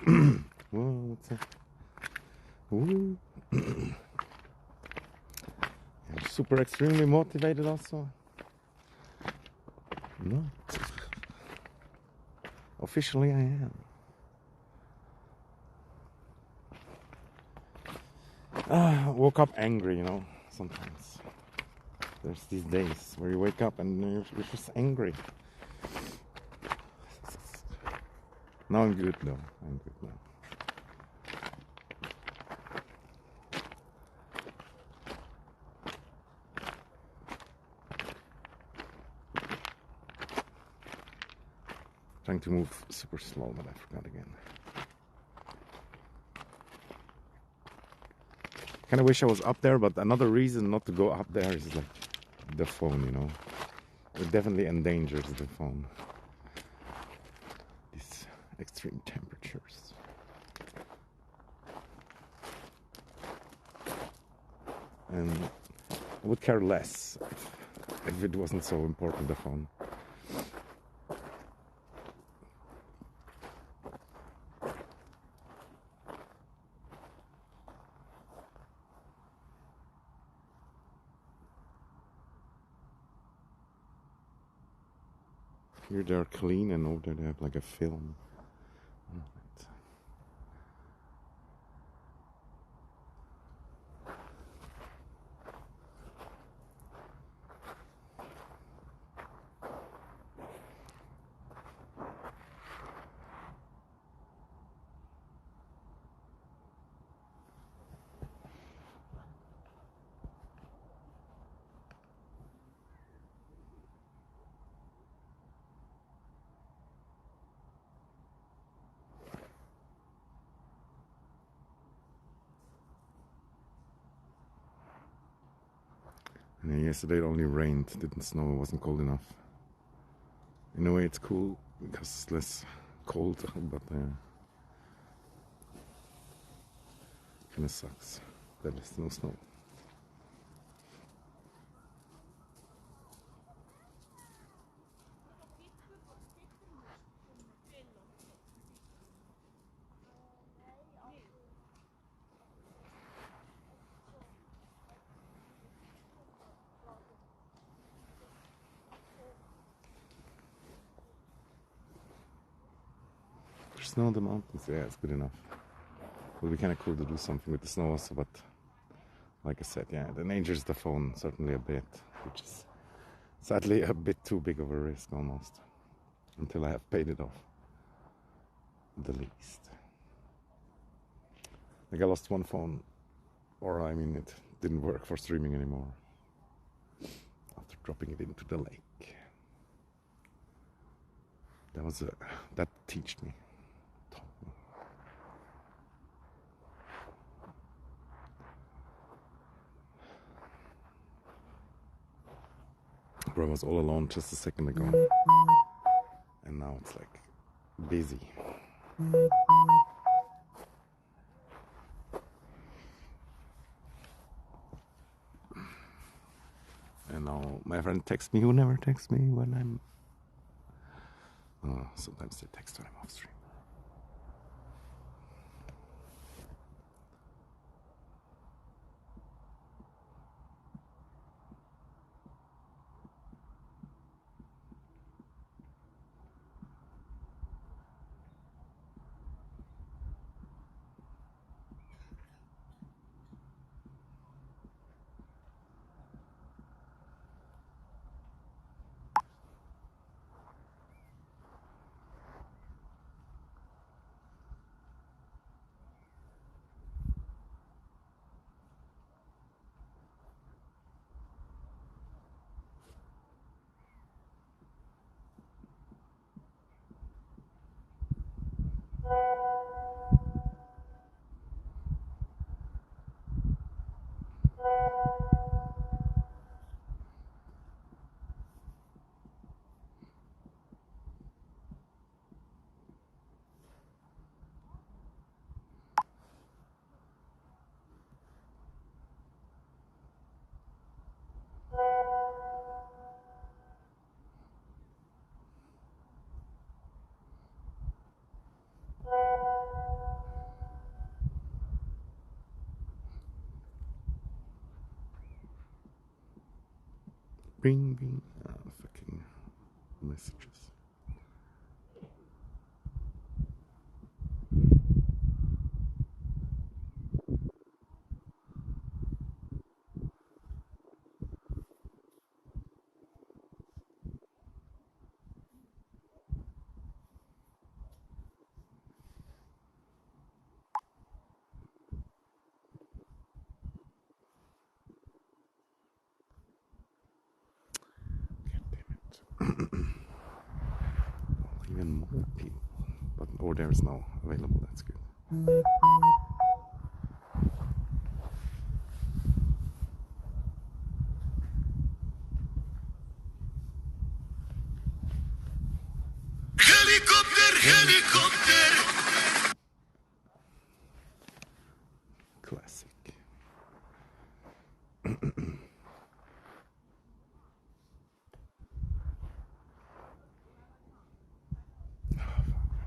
Whoa, what's that? Ooh. I'm super extremely motivated also. No. Officially I am. Woke up angry, you know, sometimes. There's these days where you wake up and you're just angry. Now I'm good though. I'm good now. Trying to move super slow, but I forgot again. Kind of wish I was up there, but another reason not to go up there is like the phone, you know. It definitely endangers the phone. These extreme temperatures. And I would care less if it wasn't so important, the phone. Here they're clean and over there they have like a film. And yesterday it only rained, didn't snow, it wasn't cold enough. In a way it's cool because it's less cold, but kind of sucks that there's no snow. There's snow on the mountains, yeah, it's good enough. It would be kind of cool to do something with the snow also, but like I said, yeah, it endangers the phone certainly a bit, which is sadly a bit too big of a risk almost, until I have paid it off the least. Like I lost one phone, or I mean it didn't work for streaming anymore after dropping it into the lake. That taught me. Bro, I was all alone just a second ago, and now it's like busy. And now my friend texts me, who never texts me when I'm... sometimes they text when I'm off stream. Ring, ring. Fucking messages. Even more people, but there is no available. That's good. Helicopter. Classic. I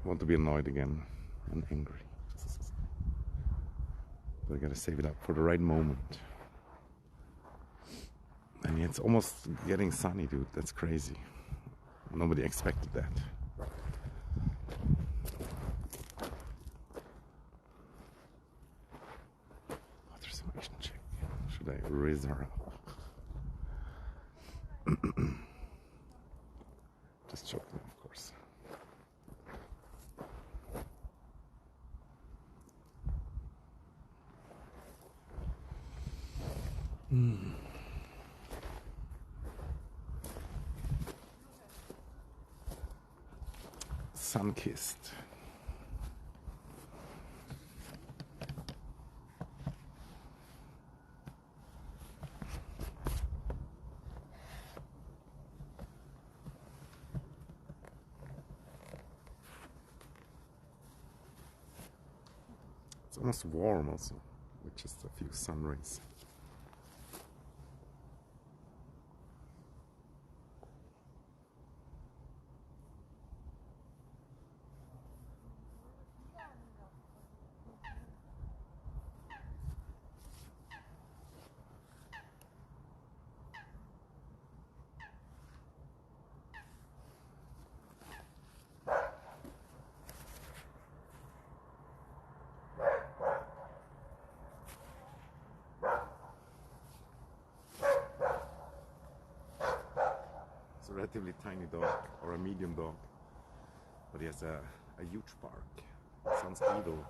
want to be annoyed again and angry. But I gotta save it up for the right moment. And it's almost getting sunny, dude. That's crazy. Nobody expected that. Authorization check. Should I raise her up? Just joking, of course. Sun-kissed. It's almost warm also, with just a few sun rays. It's a relatively tiny dog, or a medium dog, but he has a huge bark. Sounds evil.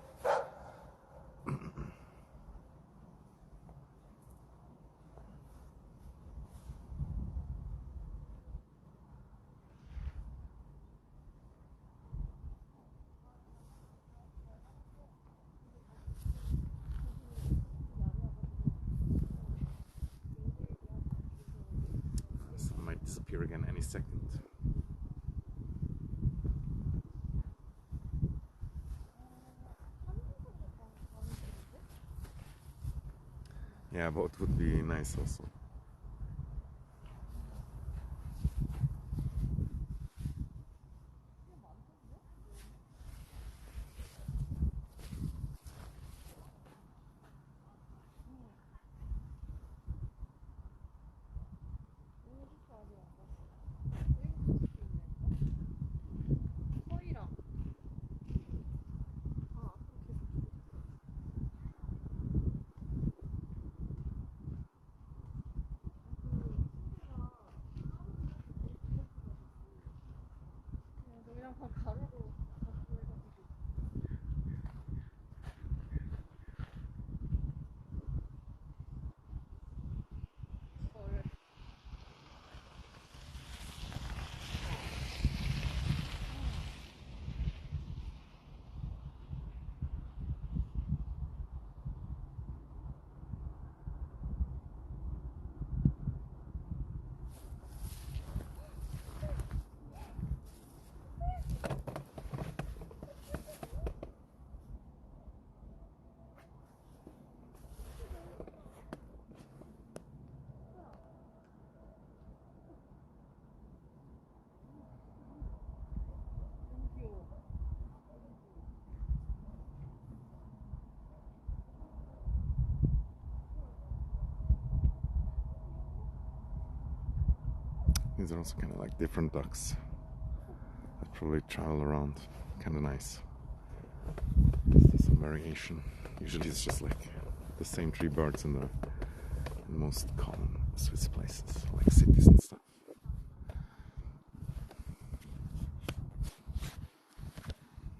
Sun might disappear again any second. Yeah, both would be nice also. These are also kind of like different ducks that probably travel around. Kind of nice. There's some variation. Usually it's just like the same three birds in the most common Swiss places, like cities and stuff.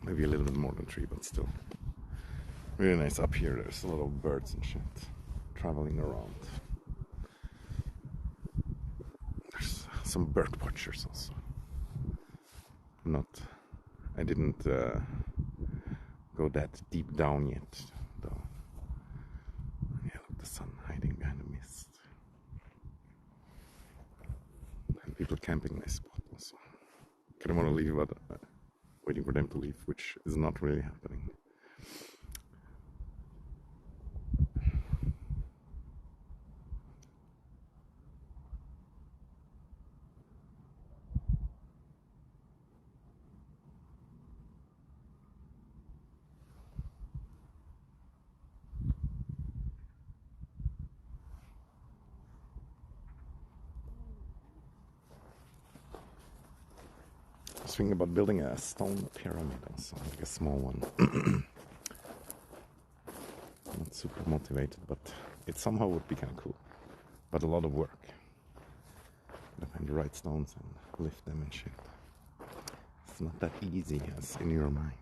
Maybe a little bit more than three, but still. Really nice. Up here there's a lot of birds and shit traveling around. There's some bird watchers also. I didn't go that deep down yet, though. Yeah, look, the sun hiding behind the mist. And people camping in this spot also. Kind of want to leave, but waiting for them to leave, which is not really happening. I was thinking about building a stone pyramid also, like a small one. Not super motivated, but it somehow would be kind of cool. But a lot of work. Gotta find the right stones and lift them and shit. It's not that easy as in your mind.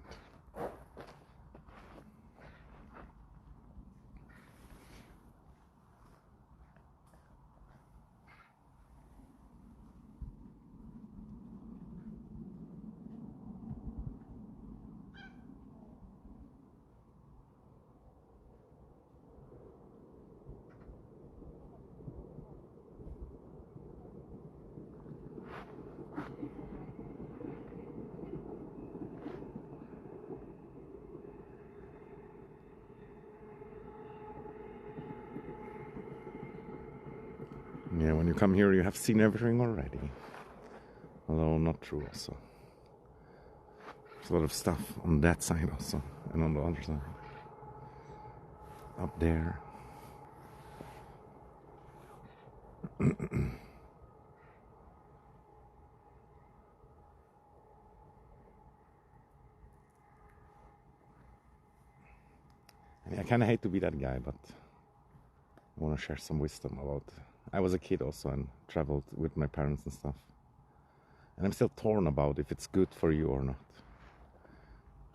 Yeah, when you come here, you have seen everything already. Although not true also. There's a lot of stuff on that side also, and on the other side. Up there. I kind of hate to be that guy, but I want to share some wisdom about. I was a kid also and traveled with my parents and stuff. And I'm still torn about if it's good for you or not.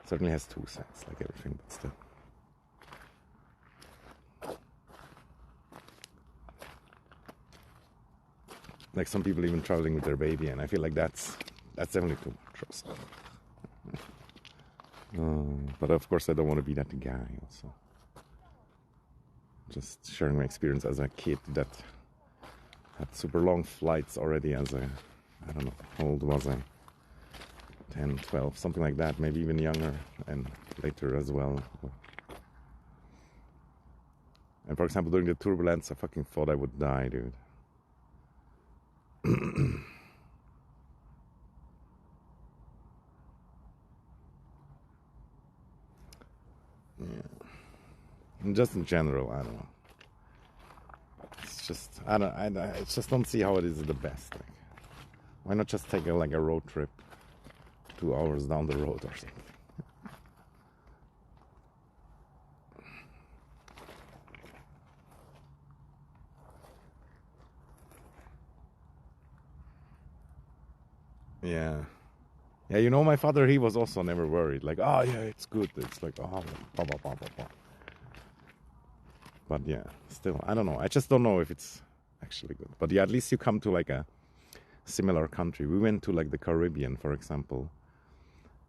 It certainly has two sides, like everything, but still. Like some people even traveling with their baby, and I feel like that's definitely too much also. But of course I don't want to be that guy also. Just sharing my experience as a kid that had super long flights already as a, I don't know, how old was I? 10, 12, something like that, maybe even younger, and later as well. And for example, during the turbulence, I fucking thought I would die, dude. Yeah. And just in general, I don't know. It's just I just don't see how it is the best. Like, why not just take a road trip, 2 hours down the road or something? Yeah. Yeah, you know, my father, he was also never worried. Like, oh, yeah, it's good. It's like, oh, blah, blah, blah, blah, blah. But yeah, still, I don't know. I just don't know if it's actually good. But yeah, at least you come to like a similar country. We went to like the Caribbean, for example.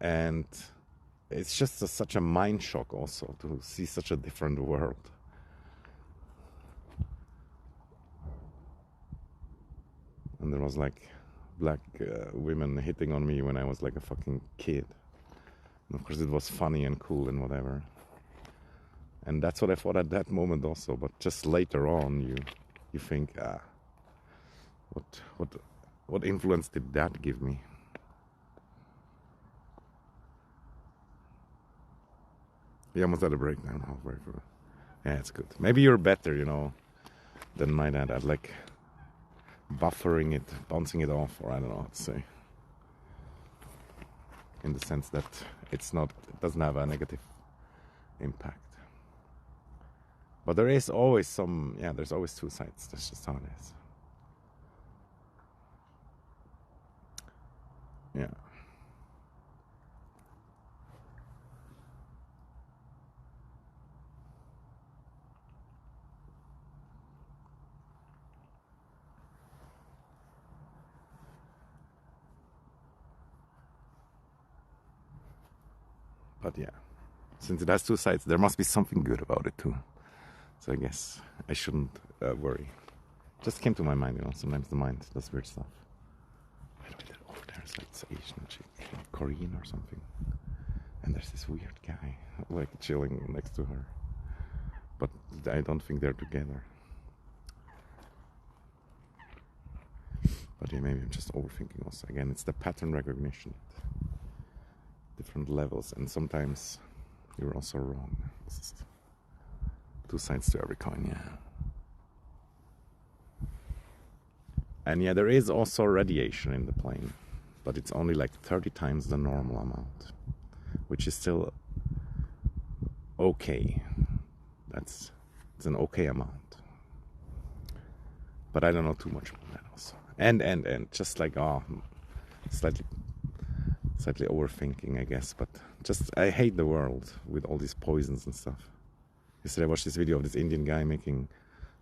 And it's just such a mind shock also to see such a different world. And there was like black women hitting on me when I was like a fucking kid. And of course it was funny and cool and whatever. And that's what I thought at that moment also. But just later on, you think, what influence did that give me? You almost had a breakdown halfway through. Yeah, it's good. Maybe you're better, you know, than my dad at like buffering it, bouncing it off, or I don't know how to say. In the sense that it doesn't have a negative impact. But there is always there's always two sides. That's just how it is. Yeah. But yeah, since it has two sides, there must be something good about it too. So I guess I shouldn't worry. Just came to my mind, sometimes the mind does weird stuff. By the way, over there is like this Asian chick, Korean or something. And there's this weird guy, like chilling next to her. But I don't think they're together. But yeah, maybe I'm just overthinking also. Again, it's the pattern recognition. Different levels, and sometimes you're also wrong. Two sides to every coin, yeah. And yeah, there is also radiation in the plane, but it's only like 30 times the normal amount, which is still okay. It's an okay amount. But I don't know too much about that also. And just like slightly overthinking, I guess, but just I hate the world with all these poisons and stuff. Yesterday I watched this video of this Indian guy making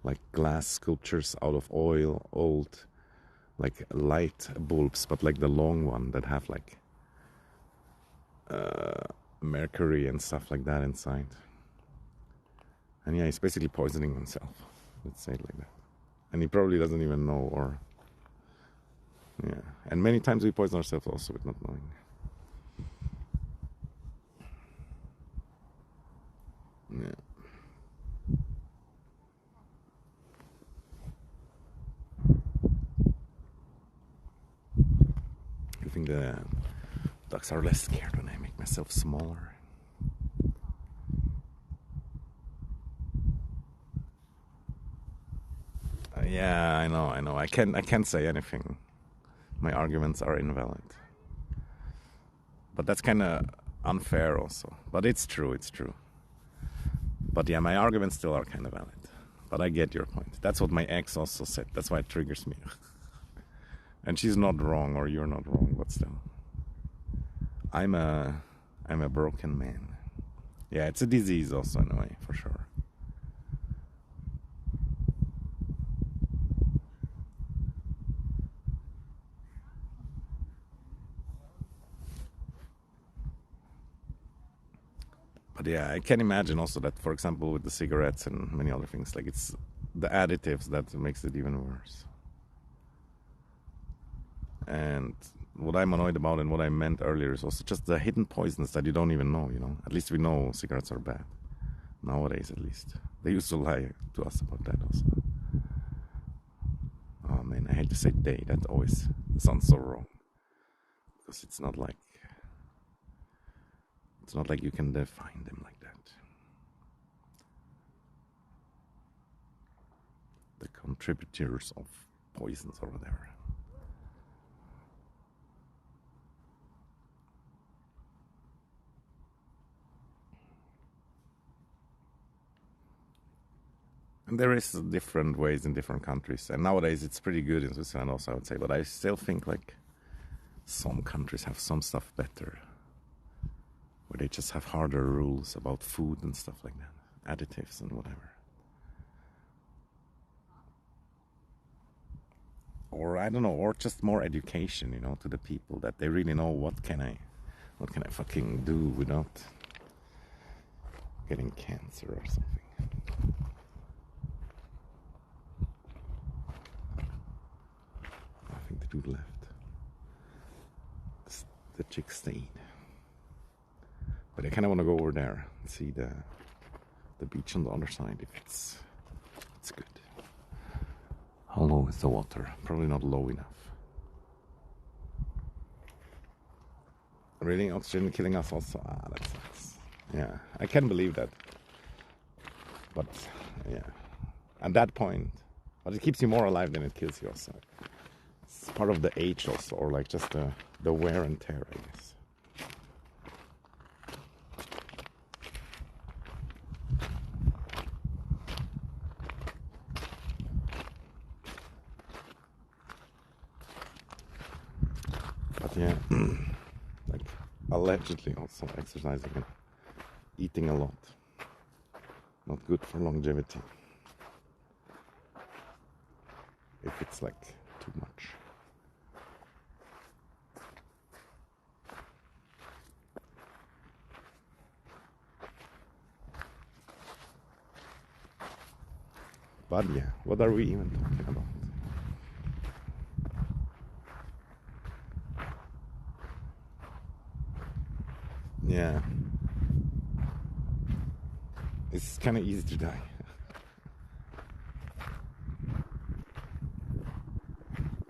like glass sculptures out of old like light bulbs, but like the long one that have like mercury and stuff like that inside. And yeah, he's basically poisoning himself. Let's say it like that. And he probably doesn't even know, or yeah. And many times we poison ourselves also with not knowing. Yeah. I think the ducks are less scared when I make myself smaller. Yeah, I know. I can't say anything. My arguments are invalid. But that's kind of unfair also. But it's true. But yeah, my arguments still are kind of valid. But I get your point. That's what my ex also said. That's why it triggers me. And she's not wrong, or you're not wrong, but still. I'm a broken man. Yeah, it's a disease also in a way, for sure. But yeah, I can imagine also that, for example, with the cigarettes and many other things, like it's the additives that makes it even worse. And what I'm annoyed about and what I meant earlier is also just the hidden poisons that you don't even know, At least we know cigarettes are bad. Nowadays, at least. They used to lie to us about that also. Oh man, I hate to say they. That always sounds so wrong. Because it's not like you can define them like that. The contributors of poisons or whatever. And there is different ways in different countries. And nowadays it's pretty good in Switzerland also, I would say. But I still think like some countries have some stuff better. Where they just have harder rules about food and stuff like that. Additives and whatever. Or I don't know, or just more education, to the people, that they really know what can I fucking do without getting cancer or something. I think the dude left. The chick stayed. But I kind of want to go over there and see the beach on the other side, if it's good. How low is the water? Probably not low enough. Really? Oxygen killing us also? That sucks. Yeah, I can believe that. But, yeah. At that point. But it keeps you more alive than it kills you also. it's part of the age also, or like just the wear and tear, I guess. But yeah, like allegedly also exercising and eating a lot. Not good for longevity. If it's like too much. But yeah, what are we even talking about? Yeah. It's kind of easy to die.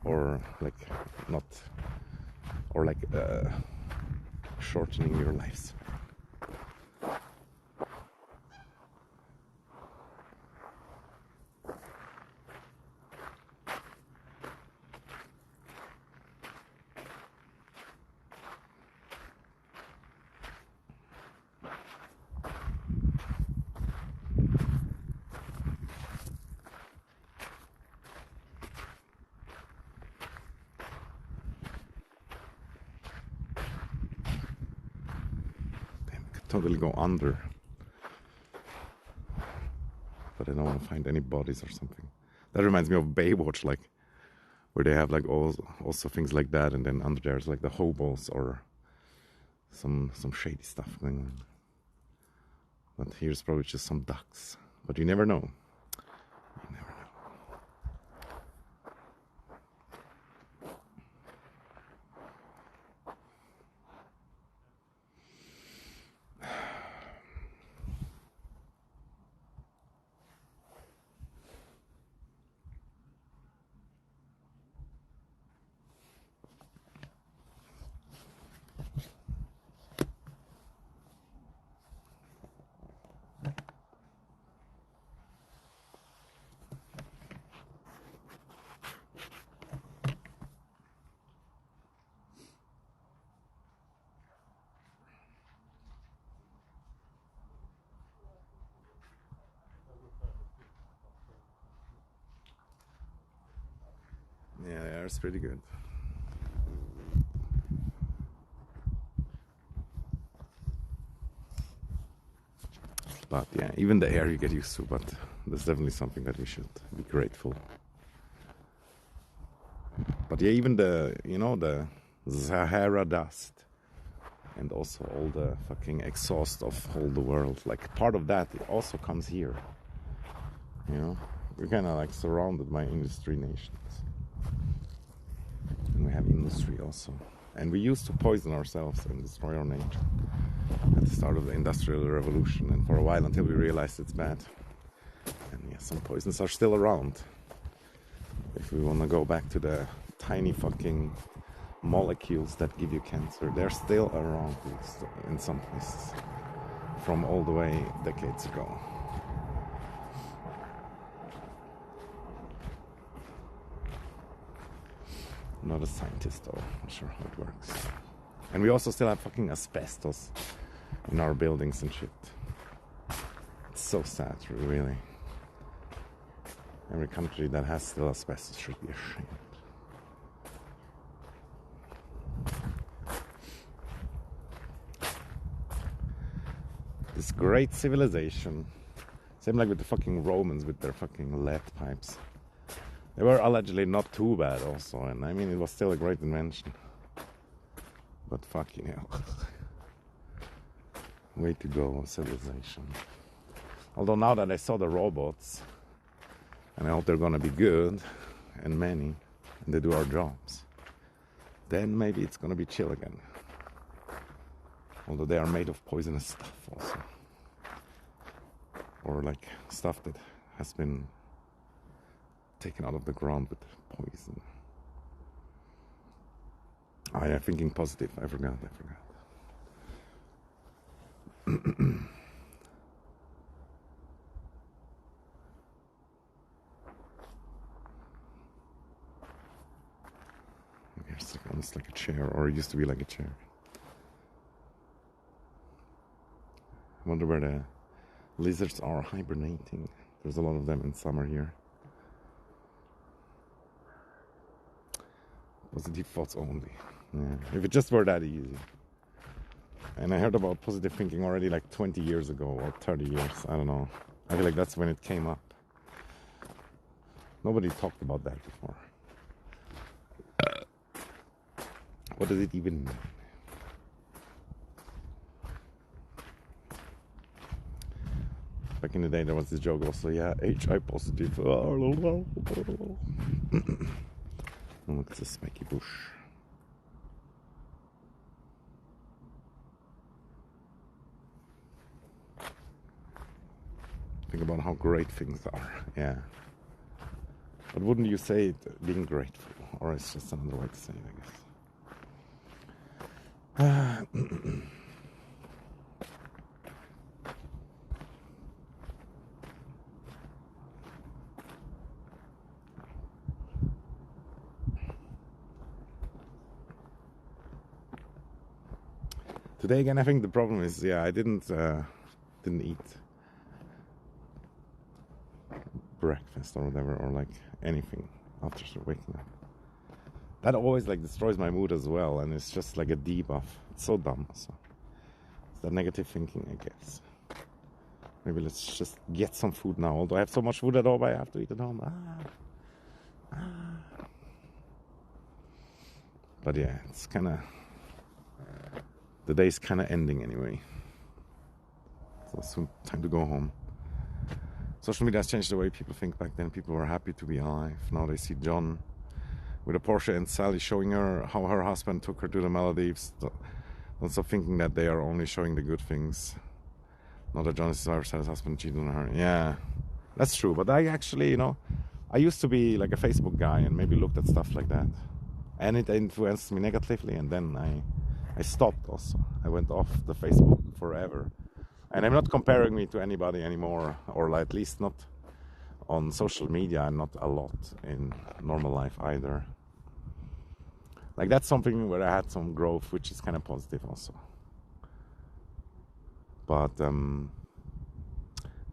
Or like not, or like shortening your lives. Damn, I could totally go under. But I don't want to find any bodies or something. That reminds me of Baywatch, like where they have like also things like that, and then under there's like the hobos or some shady stuff going on. But here's probably just some ducks. But you never know. You never know. Yeah, it's pretty good. But yeah, even the air you get used to, but that's definitely something that we should be grateful. But yeah, even the Sahara dust and also all the fucking exhaust of all the world, like part of that it also comes here. You know, we're kind of like surrounded by industry nations. And we have industry also. And we used to poison ourselves and destroy our nature at the start of the Industrial Revolution, and for a while until we realized it's bad. And yeah, some poisons are still around. If we want to go back to the tiny fucking molecules that give you cancer, they're still around in some places from all the way decades ago. I'm not a scientist though, I'm not sure how it works. And we also still have fucking asbestos in our buildings and shit. It's so sad, really. Every country that has still asbestos should be ashamed. This great civilization. Same like with the fucking Romans with their fucking lead pipes. They were allegedly not too bad also, and I mean it was still a great invention. But fucking hell. Way to go, civilization. Although now that I saw the robots, and I hope they're gonna be good and many, and they do our jobs, then maybe it's gonna be chill again. Although they are made of poisonous stuff also. Or like stuff that has been taken out of the ground with poison. Oh yeah, thinking positive, I forgot. It's like almost like a chair, or it used to be like a chair. I wonder where the lizards are hibernating. There's a lot of them in summer here. Positive thoughts only. Yeah. If it just were that easy. And I heard about positive thinking already like 20 years ago or 30 years. I don't know. I feel like that's when it came up. Nobody talked about that before. What does it even mean? Back in the day, there was this joke also, yeah, HI positive. Oh, look, it's a spiky bush. Think about how great things are, yeah. But wouldn't you say it being grateful? Or it's just another way to say it, I guess. Today again, I think the problem is, yeah, I didn't eat breakfast or whatever, or like anything after waking up. That always like destroys my mood as well, and it's just like a debuff. It's so dumb. So it's that negative thinking, I guess. Maybe let's just get some food now. Although I have so much food at home, I have to eat at home. But yeah, it's kind of, the day's kind of ending anyway. So soon time to go home. Social media has changed the way people think. Back then people were happy to be alive. Now they see John with a Porsche and Sally showing her how her husband took her to the Maldives. Don't stop thinking that they are only showing the good things. Not that John is his wife said his husband cheated on her. Yeah, that's true. But I actually, you know, I used to be like a Facebook guy and maybe looked at stuff like that. And it influenced me negatively, and then I stopped also. I went off the Facebook forever. And I'm not comparing me to anybody anymore, or like at least not on social media, and not a lot in normal life either. Like that's something where I had some growth, which is kind of positive also. But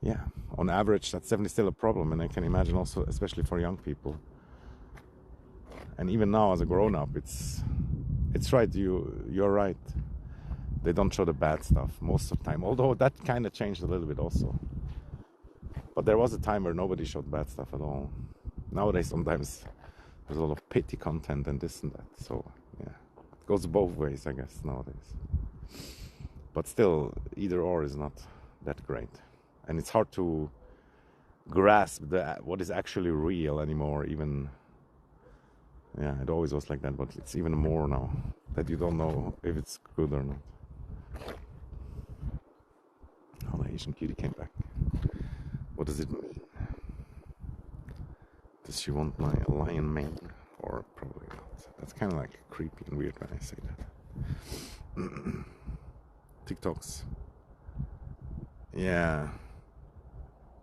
yeah, on average, that's definitely still a problem, and I can imagine also, especially for young people. And even now, as a grown-up, it's right. You're right. They don't show the bad stuff most of the time. Although that kind of changed a little bit also. But there was a time where nobody showed bad stuff at all. Nowadays, sometimes there's a lot of pity content and this and that. So yeah, it goes both ways, I guess, nowadays. But still, either or is not that great, and it's hard to grasp what is actually real anymore. Even yeah, it always was like that, but it's even more now that you don't know if it's good or not. Oh, the Asian cutie came back. What does it mean? Does she want my lion mane? Or probably not. That's kind of like creepy and weird when I say that. TikToks. Yeah.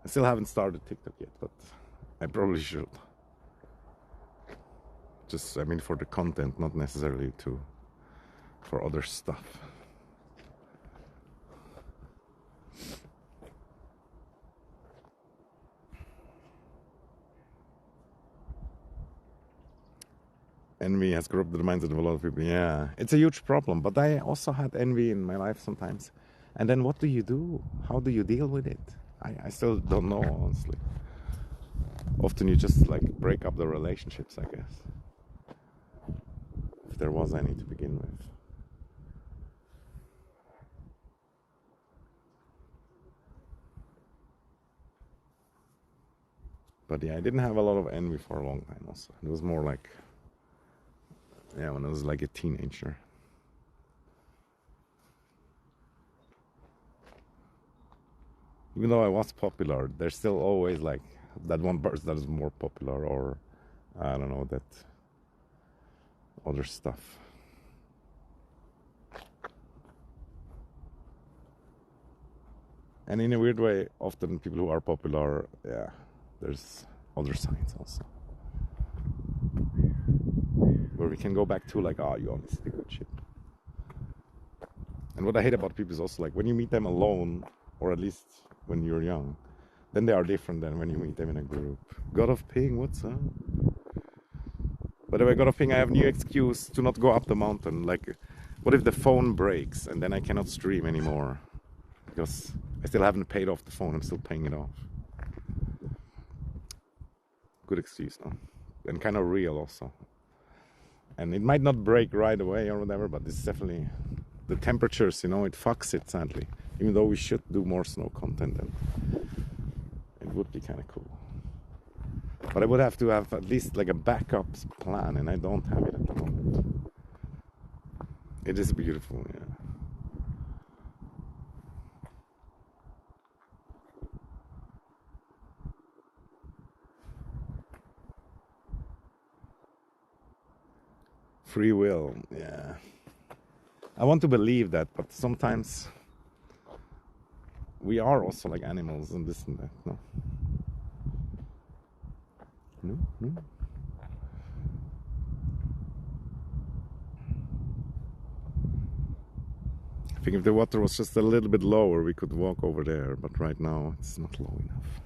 I still haven't started TikTok yet, but I probably should. Just, I mean, for the content, not necessarily for other stuff. Envy has corrupted the mindset of a lot of people. Yeah, it's a huge problem. But I also had envy in my life sometimes. And then what do you do? How do you deal with it? I still don't know, honestly. Often you just like break up the relationships, I guess. If there was any to begin with. But yeah, I didn't have a lot of envy for a long time also. It was more like, yeah, when I was like a teenager. Even though I was popular, there's still always like that one person that is more popular, or I don't know, that other stuff. And in a weird way, often people who are popular, yeah, there's other signs also. We're where we can go back to like, oh, you always did good shit. And what I hate about people is also like when you meet them alone, or at least when you're young, then they are different than when you meet them in a group. God of Ping, what's up? By the way, God of Ping, I have a new excuse to not go up the mountain. Like, what if the phone breaks and then I cannot stream anymore? Because I still haven't paid off the phone, I'm still paying it off. Good excuse, no? And kind of real also. And it might not break right away or whatever, but it's definitely the temperatures, you know, it fucks it sadly. Even though we should do more snow content, and it would be kind of cool. But I would have to have at least like a backup plan, and I don't have it at the moment. It is beautiful, yeah. Free will, yeah. I want to believe that, but sometimes we are also like animals and this and that, no? No, no. I think if the water was just a little bit lower, we could walk over there, but right now it's not low enough.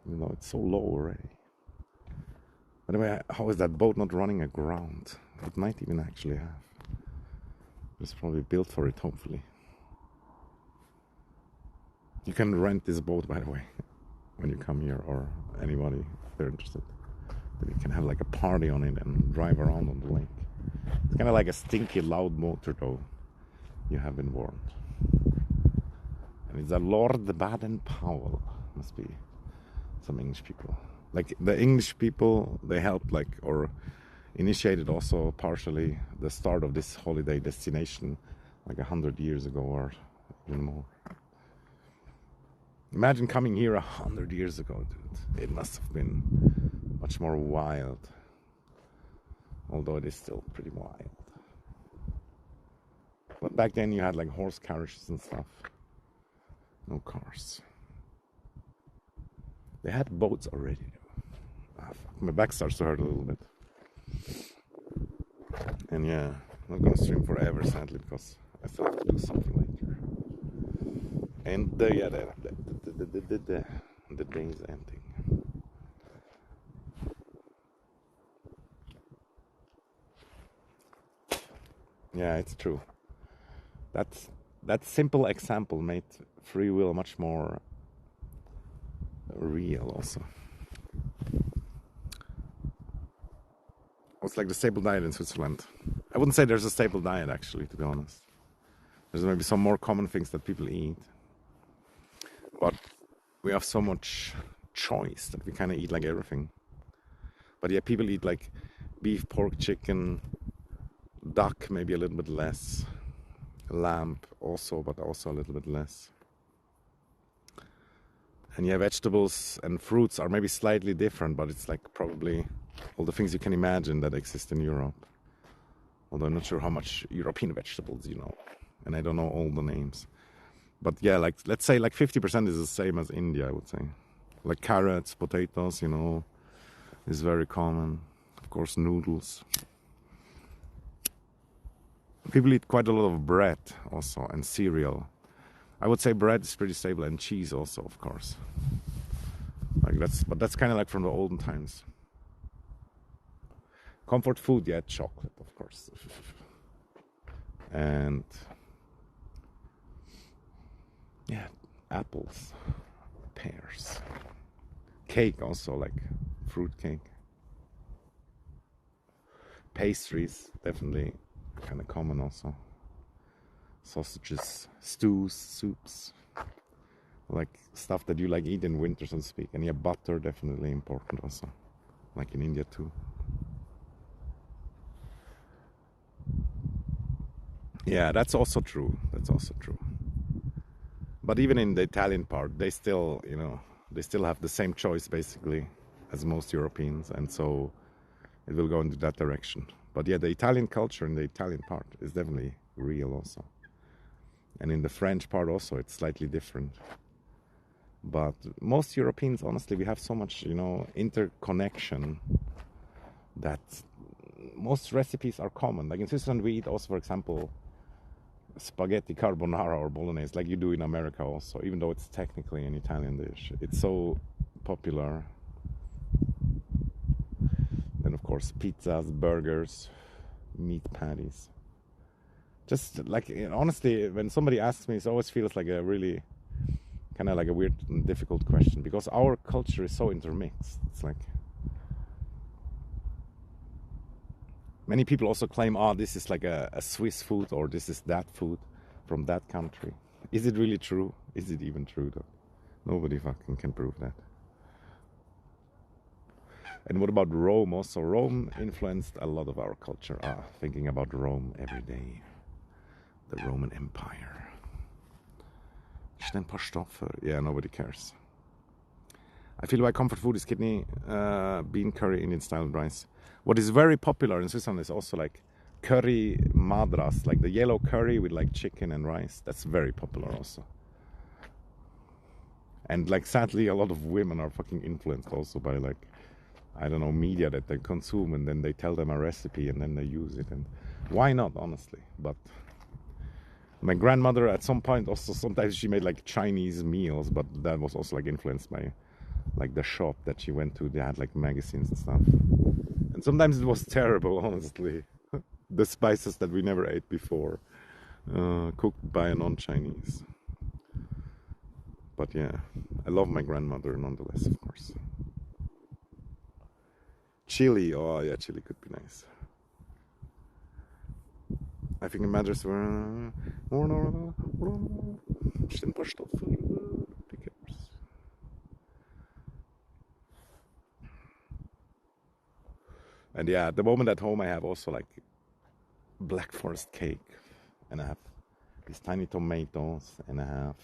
You know, it's so low already. By the way, how is that boat not running aground? It might even actually have. It's probably built for it, hopefully. You can rent this boat, by the way, when you come here, or anybody if they're interested. Then you can have like a party on it and drive around on the lake. It's kind of like a stinky, loud motor, though. You have been warned. And it's a Lord Baden-Powell. Must be some English people. Like the English people, they helped like, or initiated also partially the start of this holiday destination like 100 years ago or even more. Imagine coming here 100 years ago, dude. It must have been much more wild. Although it is still pretty wild. But back then you had like horse carriages and stuff. No cars. They had boats already. Ah, fuck. My back starts to hurt a little bit. And yeah, I'm not gonna stream forever, sadly, because I still have to do something later. And yeah, the day is ending. Yeah, it's true. That simple example made free will much more real also. It's like the staple diet in Switzerland. I wouldn't say there's a staple diet, actually, to be honest. There's maybe some more common things that people eat. But we have so much choice that we kind of eat like everything. But yeah, people eat like beef, pork, chicken, duck, maybe a little bit less. Lamb also, but also a little bit less. And yeah, vegetables and fruits are maybe slightly different, but it's like probably all the things you can imagine that exist in Europe. Although I'm not sure how much European vegetables you know, and I don't know all the names. But yeah, like let's say like 50% is the same as India, I would say. Like carrots, potatoes, you know, is very common. Of course, noodles. People eat quite a lot of bread also, and cereal. I would say bread is pretty stable, and cheese also, of course. Like that's kind of like from the olden times. Comfort food, yeah, chocolate, of course. And yeah, apples, pears, cake also, like fruit cake. Pastries, definitely kind of common also. Sausages, stews, soups, like stuff that you like eat in winter, so to speak. And yeah, butter, definitely important also, like in India too. Yeah, that's also true. That's also true. But even in the Italian part, they still, you know, they still have the same choice basically as most Europeans, and so it will go into that direction. But yeah, the Italian culture in the Italian part is definitely real also. And in the French part also, it's slightly different. But most Europeans, honestly, we have so much, you know, interconnection that most recipes are common. Like in Switzerland, we eat also, for example, spaghetti carbonara or bolognese, like you do in America also, even though it's technically an Italian dish. It's so popular. Then, of course, pizzas, burgers, meat patties. Just like, honestly, when somebody asks me, it always feels like a really kind of like a weird and difficult question, because our culture is so intermixed. It's like many people also claim, oh, this is like a Swiss food, or this is that food from that country. Is it really true? Is it even true though? Nobody fucking can prove that. And what about Rome also? Rome influenced a lot of our culture. Thinking about Rome every day. The Roman Empire. Yeah, nobody cares. I feel my comfort food is kidney bean curry Indian style rice. What is very popular in Switzerland is also like curry madras, like the yellow curry with like chicken and rice. That's very popular also. And like sadly, a lot of women are fucking influenced also by like, I don't know, media that they consume, and then they tell them a recipe and then they use it. And why not, honestly? But my grandmother at some point also, sometimes she made like Chinese meals, but that was also like influenced by like the shop that she went to. They had like magazines and stuff. And sometimes it was terrible, honestly. The spices that we never ate before, cooked by a non-Chinese. But yeah, I love my grandmother nonetheless, of course. Chili, oh yeah, chili could be nice. I think it matters where. And yeah, at the moment at home I have also like black forest cake, and I have these tiny tomatoes, and I have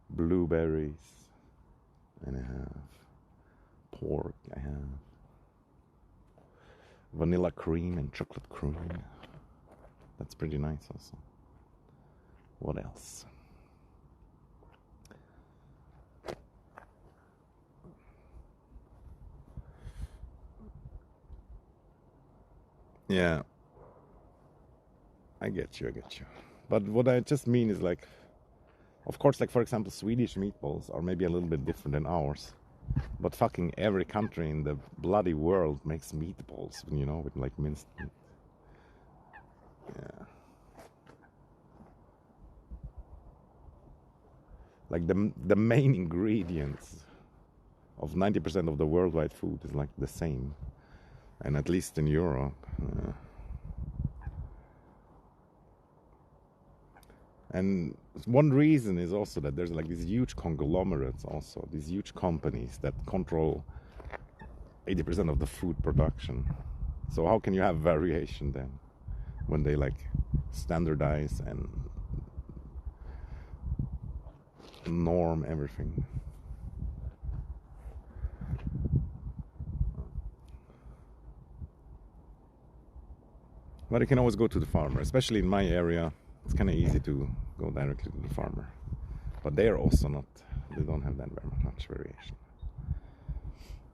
blueberries, and I have pork, I have vanilla cream and chocolate cream. That's pretty nice also. What else? Yeah, I get you. But what I just mean is like, of course, like for example, Swedish meatballs are maybe a little bit different than ours. But fucking every country in the bloody world makes meatballs, you know, with like minced meat. Yeah. Like the main ingredients of 90% of the worldwide food is like the same. And at least in Europe. And one reason is also that there's like these huge conglomerates also, these huge companies that control 80% of the food production. So how can you have variation then when they like standardize and norm everything? But you can always go to the farmer, especially in my area. It's kind of easy to go directly to the farmer. But they are also not, they don't have that very much variation.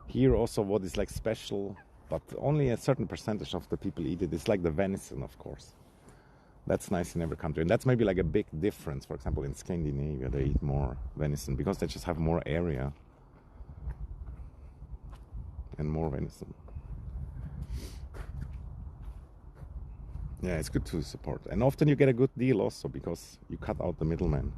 Here also what is like special, but only a certain percentage of the people eat it, is like the venison, of course. That's nice in every country. And that's maybe like a big difference. For example, in Scandinavia, they eat more venison because they just have more area and more venison. Yeah, it's good to support. And often you get a good deal also because you cut out the middleman.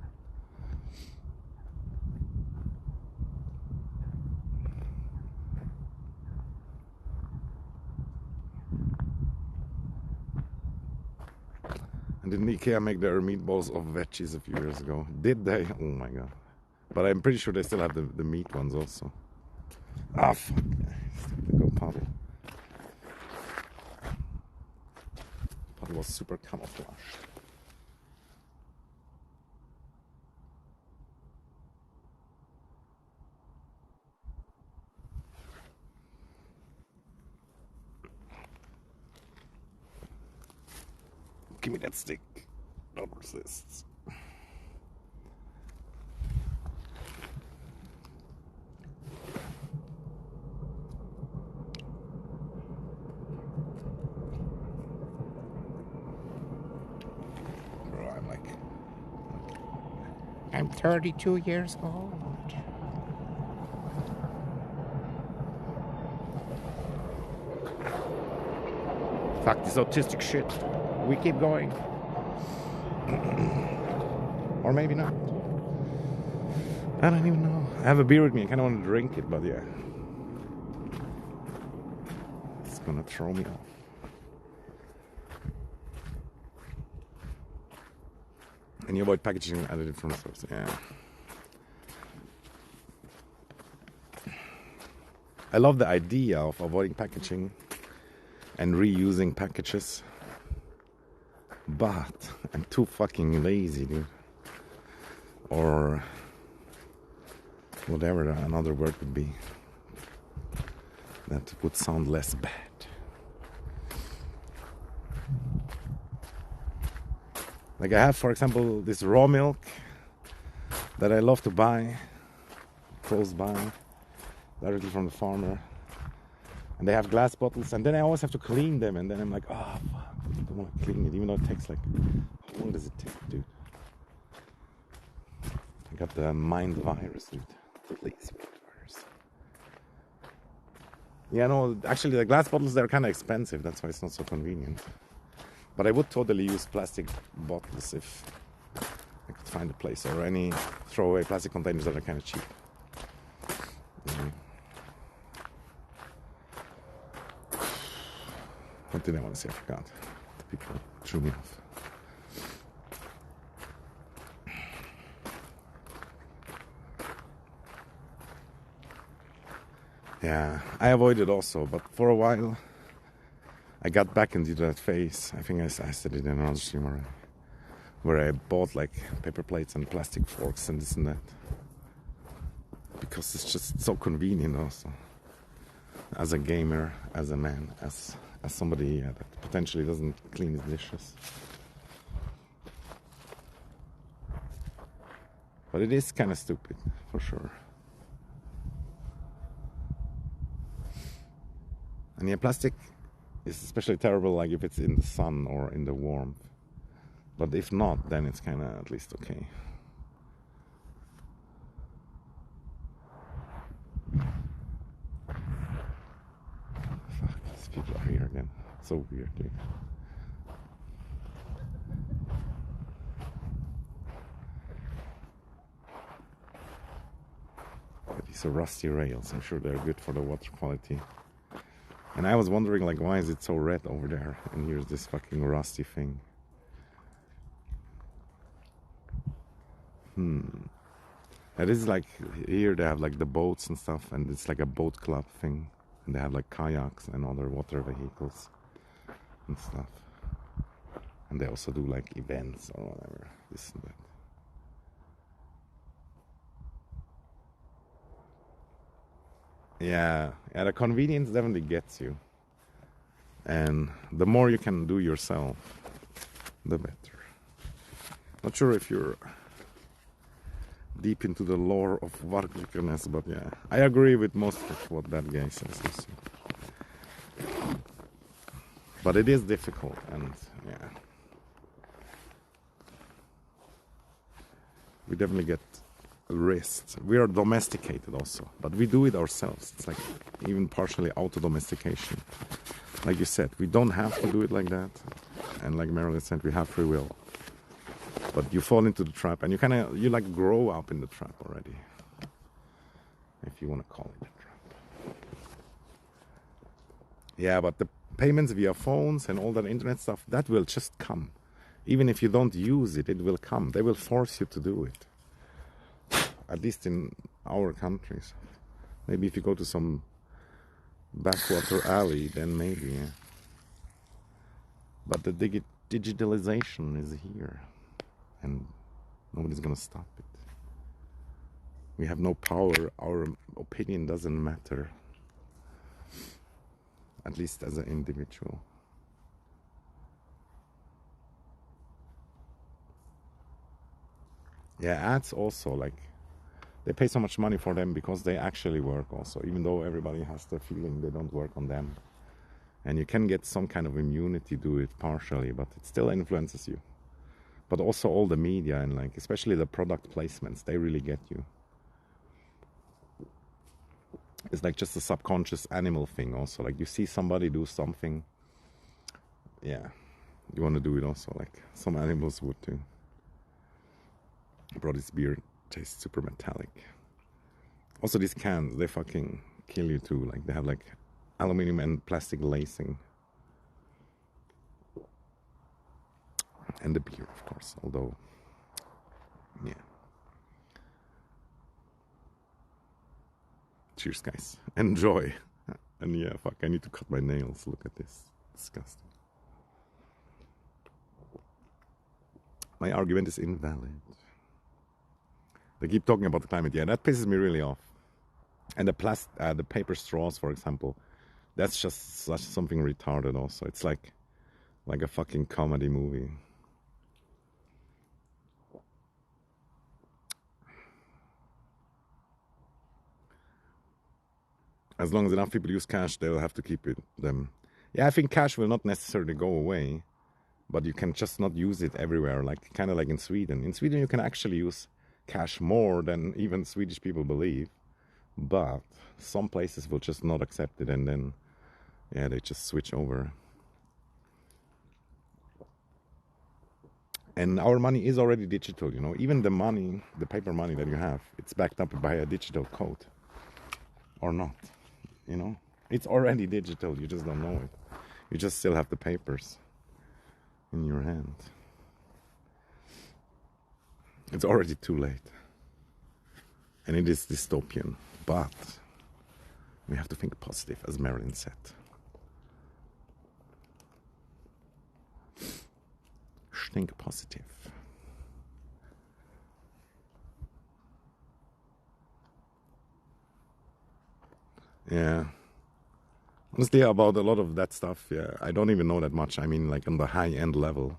And didn't IKEA make their meatballs of veggies a few years ago? Did they? Oh my god. But I'm pretty sure they still have the meat ones also. Ah, fuck. The go puddle. Puddle was super camouflaged. Give me that stick. Don't resist. I'm 32 years old. Fuck this autistic shit. We keep going. Or maybe not. I don't even know. I have a beer with me. I kind of want to drink it, but yeah. It's gonna throw me off. And you avoid packaging added from the source. Yeah. I love the idea of avoiding packaging and reusing packages. But I'm too fucking lazy, dude. Or whatever another word would be that would sound less bad. Like I have, for example, this raw milk that I love to buy close by, directly from the farmer. And they have glass bottles, and then I always have to clean them, and then I'm like, oh fuck, I don't want to clean it, even though it takes like, how long does it take, dude? I got the mind virus, dude. The lazy virus. Yeah, no, actually the glass bottles, they're kind of expensive, that's why it's not so convenient. But I would totally use plastic bottles if I could find a place, or any throwaway plastic containers that are kind of cheap. What did I want to say? I forgot. The people threw me off. Yeah, I avoided also, but for a while I got back into that phase. I think I said it in another stream already, where I bought like paper plates and plastic forks and this and that, because it's just so convenient also. As a gamer, as a man, as somebody that potentially doesn't clean his dishes. But it is kind of stupid, for sure. And yeah, plastic is especially terrible like if it's in the sun or in the warmth. But if not, then it's kind of at least okay. Fuck, these people are here again. So weird, dude. But these are rusty rails. I'm sure they're good for the water quality. And I was wondering, like, why is it so red over there? And here's this fucking rusty thing. It is like, here they have like the boats and stuff, and it's like a boat club thing. And they have like kayaks and other water vehicles and stuff. And they also do like events or whatever, this and that. Yeah, the convenience definitely gets you. And the more you can do yourself, the better. Not sure if you're deep into the lore of Vargvikernes, but yeah, I agree with most of what that guy says. But it is difficult, and yeah, we definitely get wrist. We are domesticated also, but we do it ourselves. It's like even partially auto-domestication. Like you said, we don't have to do it like that, and like Marilyn said, we have free will. But you fall into the trap, and you like grow up in the trap already, if you want to call it a trap. Yeah, but the payments via phones and all that internet stuff, that will just come. Even if you don't use it, it will come. They will force you to do it. At least in our countries. Maybe if you go to some backwater alley, then maybe. Yeah. But the digitalization is here. And nobody's gonna stop it. We have no power. Our opinion doesn't matter. At least as an individual. Yeah, ads also, like, they pay so much money for them because they actually work also, even though everybody has the feeling they don't work on them. And you can get some kind of immunity to it partially, but it still influences you. But also all the media and like especially the product placements, they really get you. It's like just a subconscious animal thing also. Like you see somebody do something, yeah, you want to do it also. Like some animals would too. Bro, this beer tastes super metallic. Also these cans, they fucking kill you too. Like they have like aluminum and plastic lacing. And the beer, of course, although, yeah. Cheers, guys. Enjoy. And yeah, fuck, I need to cut my nails. Look at this. Disgusting. My argument is invalid. They keep talking about the climate. Yeah, that pisses me really off. And the paper straws, for example, that's just such something retarded also. It's like a fucking comedy movie. As long as enough people use cash, they'll have to keep them. Yeah, I think cash will not necessarily go away, but you can just not use it everywhere, like kind of like in Sweden. In Sweden, you can actually use cash more than even Swedish people believe, but some places will just not accept it, and then, yeah, they just switch over. And our money is already digital, you know. Even the money, the paper money that you have, it's backed up by a digital code, or not. You know, it's already digital. You just don't know it. You just still have the papers in your hand. It's already too late. And it is dystopian. But we have to think positive, as Marilyn said. Think positive. Yeah. Honestly, about a lot of that stuff, yeah, I don't even know that much. I mean, like on the high-end level.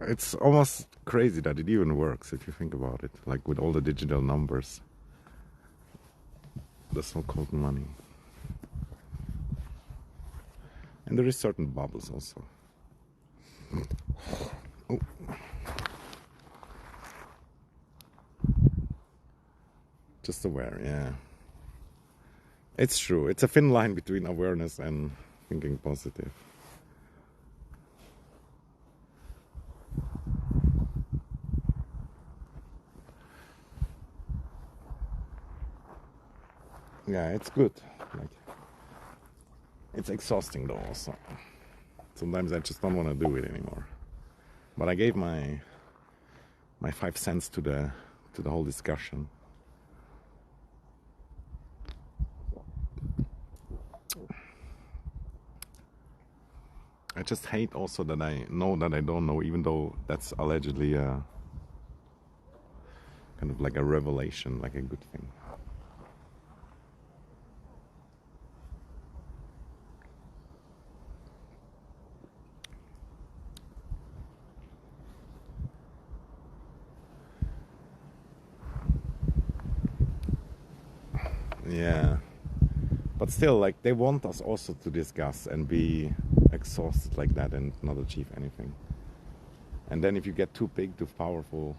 It's almost crazy that it even works if you think about it. Like with all the digital numbers. The so-called money. And there is certain bubbles also. Oh. Just aware, yeah. It's true. It's a thin line between awareness and thinking positive. Yeah, it's good. Like, it's exhausting though also. Sometimes I just don't want to do it anymore. But I gave my 5 cents to the whole discussion. I just hate also that I know that I don't know, even though that's allegedly a kind of like a revelation, like a good thing. Yeah. But still, like, they want us also to discuss and be exhausted like that and not achieve anything. And then if you get too big, too powerful,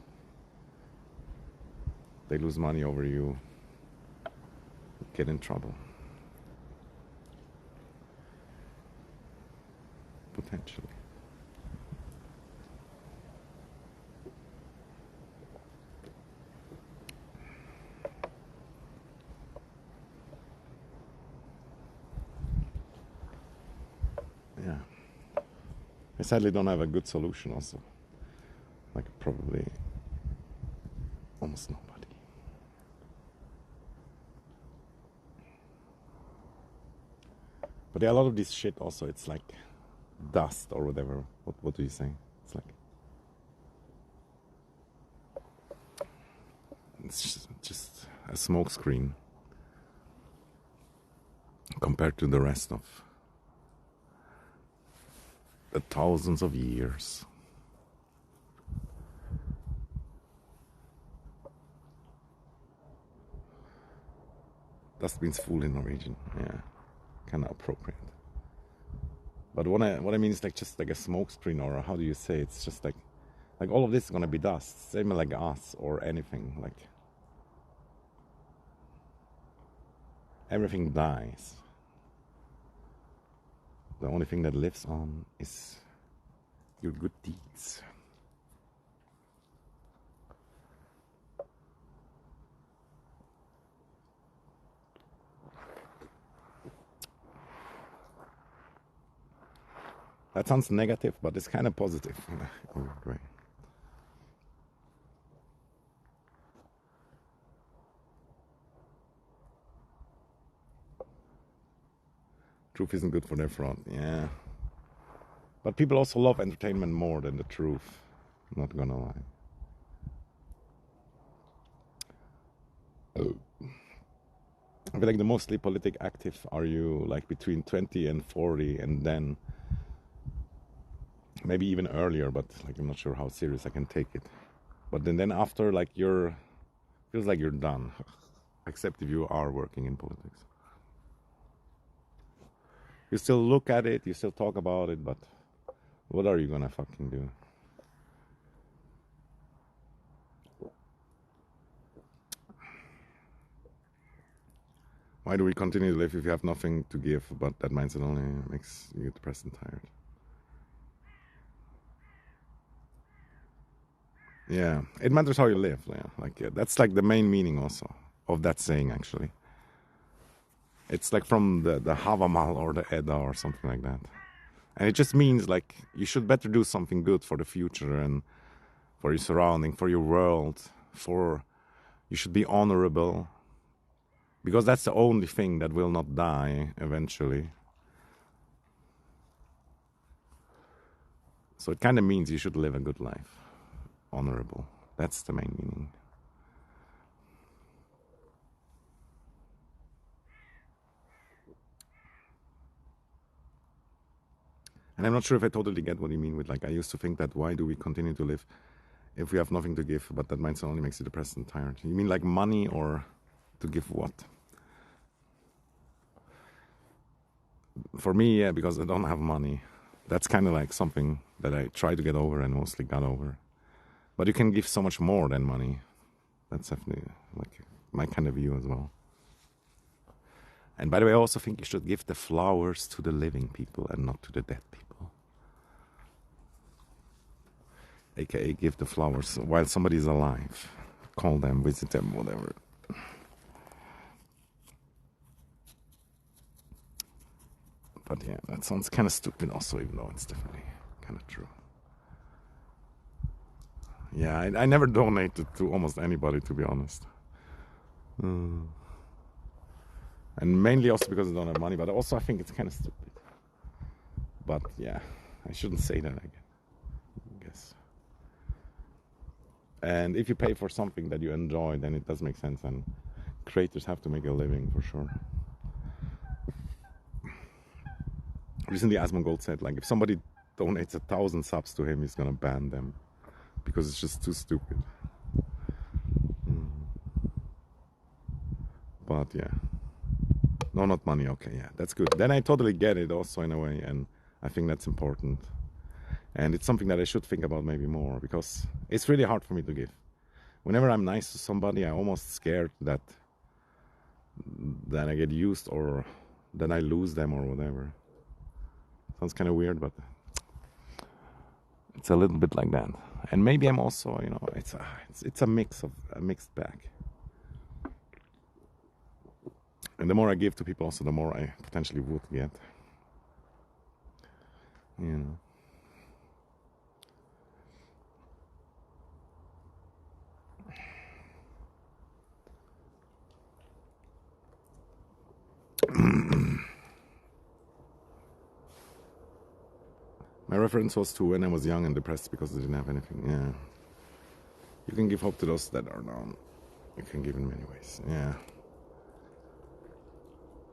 they lose money over you, get in trouble. Potentially. Yeah. I sadly don't have a good solution also. Like probably almost nobody. But yeah, a lot of this shit also, it's like dust or whatever. What do you say? It's like it's just a smoke screen compared to the rest of the thousands of years. Dustbin's full in Norwegian. Yeah, kind of appropriate. But what I mean is like just like a smoke screen, or how do you say? It's just like all of this is gonna be dust, same like us or anything. Like everything dies. The only thing that lives on is your good deeds. That sounds negative, but it's kind of positive in a weird way. Truth isn't good for their front, yeah. But people also love entertainment more than the truth. I'm not gonna lie. I feel like the mostly politic active are you like between 20 and 40, and then maybe even earlier, but like I'm not sure how serious I can take it. But then after, like feels like you're done, except if you are working in politics. You still look at it, you still talk about it, but what are you gonna fucking do? Why do we continue to live if you have nothing to give? But that mindset only makes you depressed and tired. Yeah, it matters how you live. Yeah, like that's like the main meaning also of that saying. Actually, it's like from the Havamal or the Edda or something like that, and it just means like you should better do something good for the future and for your surrounding, for your world. You should be honorable, because that's the only thing that will not die eventually. So it kind of means you should live a good life, honorable. That's the main meaning. And I'm not sure if I totally get what you mean with like, I used to think that why do we continue to live if we have nothing to give, but that mindset only makes you depressed and tired. You mean like money, or to give what? For me, yeah, because I don't have money. That's kind of like something that I try to get over and mostly got over. But you can give so much more than money. That's definitely like my kind of view as well. And by the way, I also think you should give the flowers to the living people and not to the dead people. AKA give the flowers while somebody is alive. Call them, visit them, whatever. But yeah, that sounds kind of stupid also, even though it's definitely kind of true. Yeah, I never donated to almost anybody, to be honest. And mainly also because I don't have money, but also I think it's kind of stupid. But yeah, I shouldn't say that, I guess. And if you pay for something that you enjoy, then it does make sense, and creators have to make a living for sure. Recently, Asmongold said, like, if somebody donates 1,000 subs to him, he's gonna ban them because it's just too stupid. But yeah, no, not money. Okay, yeah, that's good. Then I totally get it also in a way, and I think that's important. And it's something that I should think about maybe more, because it's really hard for me to give. Whenever I'm nice to somebody, I'm almost scared that I get used, or then I lose them or whatever. Sounds kind of weird, but it's a little bit like that. And maybe I'm also, it's a mixed bag. And the more I give to people, also the more I potentially would get. You know. My reference was to when I was young and depressed because I didn't have anything. Yeah. You can give hope to those that are down. You can give in many ways. Yeah.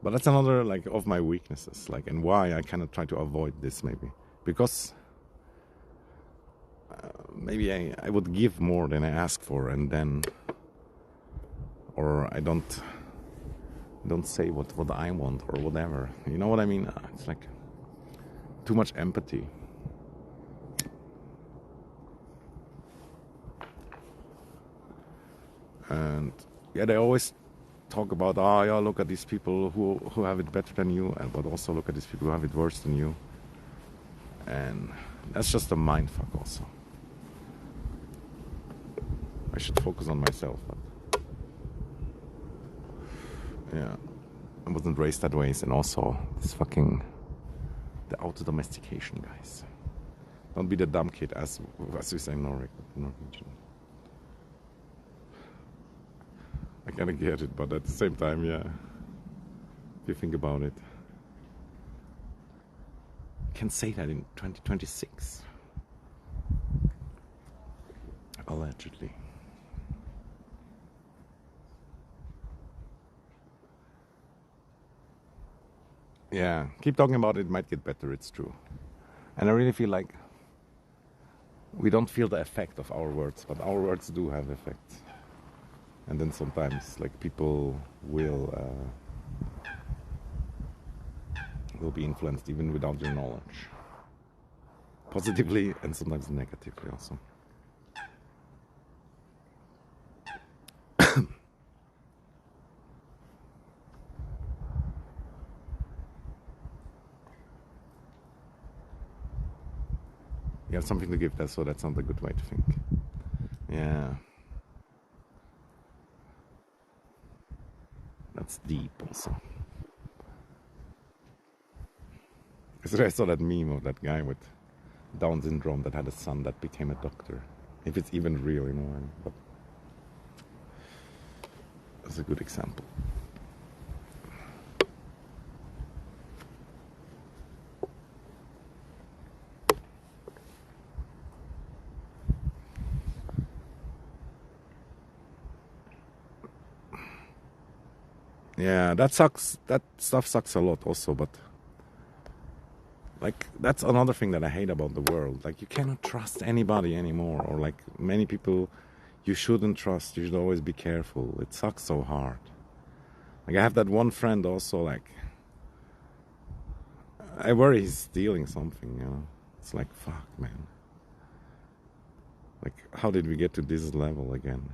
But that's another like of my weaknesses, like, and why I kind of try to avoid this maybe, because maybe I would give more than I ask for, and then, or I don't Don't say what I want or whatever. You know what I mean? It's like too much empathy. And yeah, they always talk about, oh yeah, look at these people who have it better than you, but also look at these people who have it worse than you. And that's just a mind fuck also. I should focus on myself, but yeah, I wasn't raised that way. And also this fucking, the auto-domestication, guys. Don't be the dumb kid, as we say in Norwegian. I kind of get it, but at the same time, yeah, if you think about it, you can say that in 2026, allegedly. Yeah, keep talking about it, it might get better, it's true. And I really feel like we don't feel the effect of our words, but our words do have effect. And then sometimes, like, people will be influenced even without your knowledge, positively and sometimes negatively also. You have something to give, so that's not a good way to think. Yeah, that's deep also. Because I saw that meme of that guy with Down syndrome that had a son that became a doctor. If it's even real, you know. But that's a good example. Yeah, that sucks. That stuff sucks a lot also, but like that's another thing that I hate about the world. Like you cannot trust anybody anymore, or like many people you shouldn't trust. You should always be careful. It sucks so hard. Like I have that one friend also, like I worry he's stealing something, you know. It's like fuck, man. Like how did we get to this level again?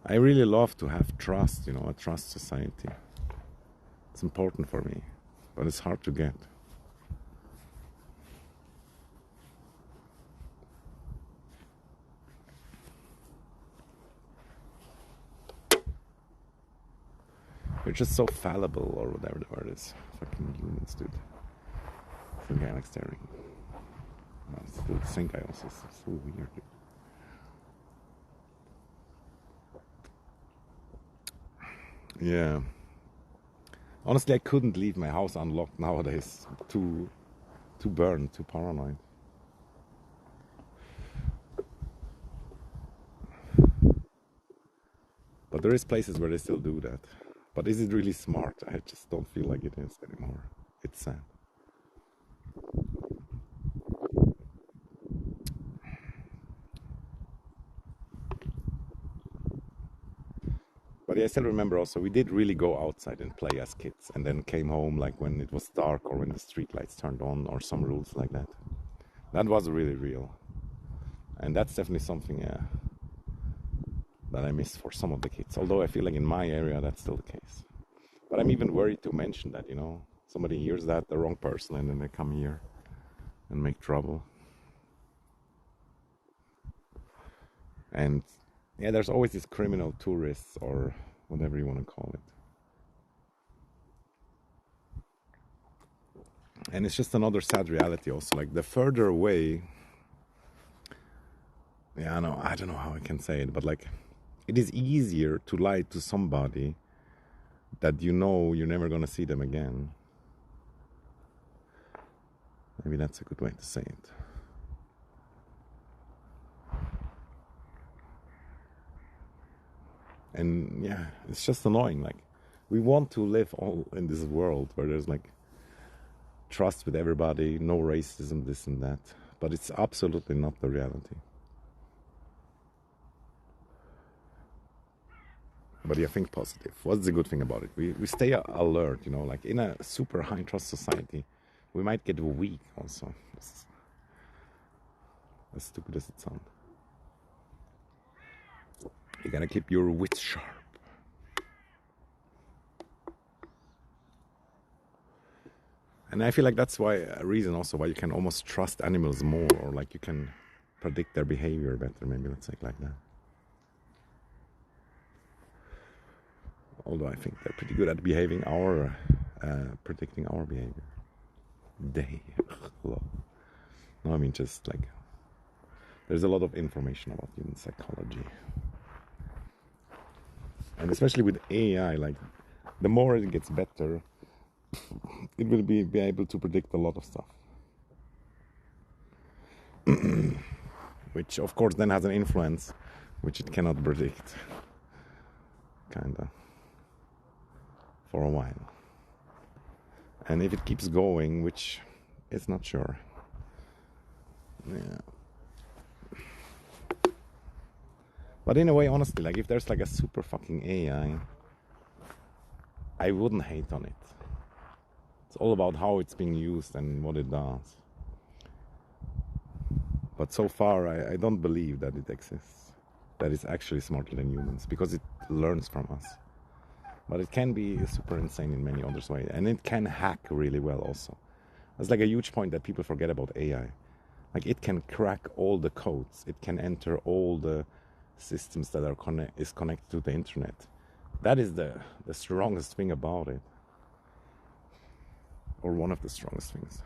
I really love to have trust, you know, a trust society. It's important for me, but it's hard to get. We're just so fallible, or whatever the word is. Fucking humans, dude. Some guy like staring. The same guy also is so weird, dude. Yeah. Honestly, I couldn't leave my house unlocked nowadays. Too burned, too paranoid. But there is places where they still do that. But is it really smart? I just don't feel like it is anymore. It's sad. But yeah, I still remember also we did really go outside and play as kids, and then came home like when it was dark or when the street lights turned on or some rules like that. That was really real, and that's definitely something that I miss for some of the kids. Although I feel like in my area that's still the case. But I'm even worried to mention that, you know, somebody hears that, the wrong person, and then they come here and make trouble. And yeah, there's always these criminal tourists or whatever you want to call it. And it's just another sad reality also. Like the further away, yeah, I don't know how I can say it, but like it is easier to lie to somebody that you know you're never going to see them again. Maybe that's a good way to say it. And yeah, it's just annoying. Like we want to live all in this world where there's like trust with everybody, no racism, this and that. But it's absolutely not the reality. But yeah, think positive. What's the good thing about it? We stay alert, you know, like in a super high trust society, we might get weak also. As stupid as it sounds. You gotta keep your wits sharp. And I feel like that's why a reason also why you can almost trust animals more, or like you can predict their behavior better. Maybe let's say it like that. Although I think they're pretty good at behaving predicting our behavior. No, I mean just like there's a lot of information about human psychology, and especially with AI, like the more it gets better, it will be able to predict a lot of stuff. Which of course then has an influence which it cannot predict, kinda, for a while. And if it keeps going, which is not sure. Yeah. But in a way, honestly, like if there's like a super fucking AI, I wouldn't hate on it. It's all about how it's being used and what it does. But so far, I don't believe that it exists. That it's actually smarter than humans, because it learns from us. But it can be super insane in many other ways. And it can hack really well also. That's like a huge point that people forget about AI. Like it can crack all the codes. It can enter all the systems that are connected to the internet. That is the strongest thing about it. Or one of the strongest things.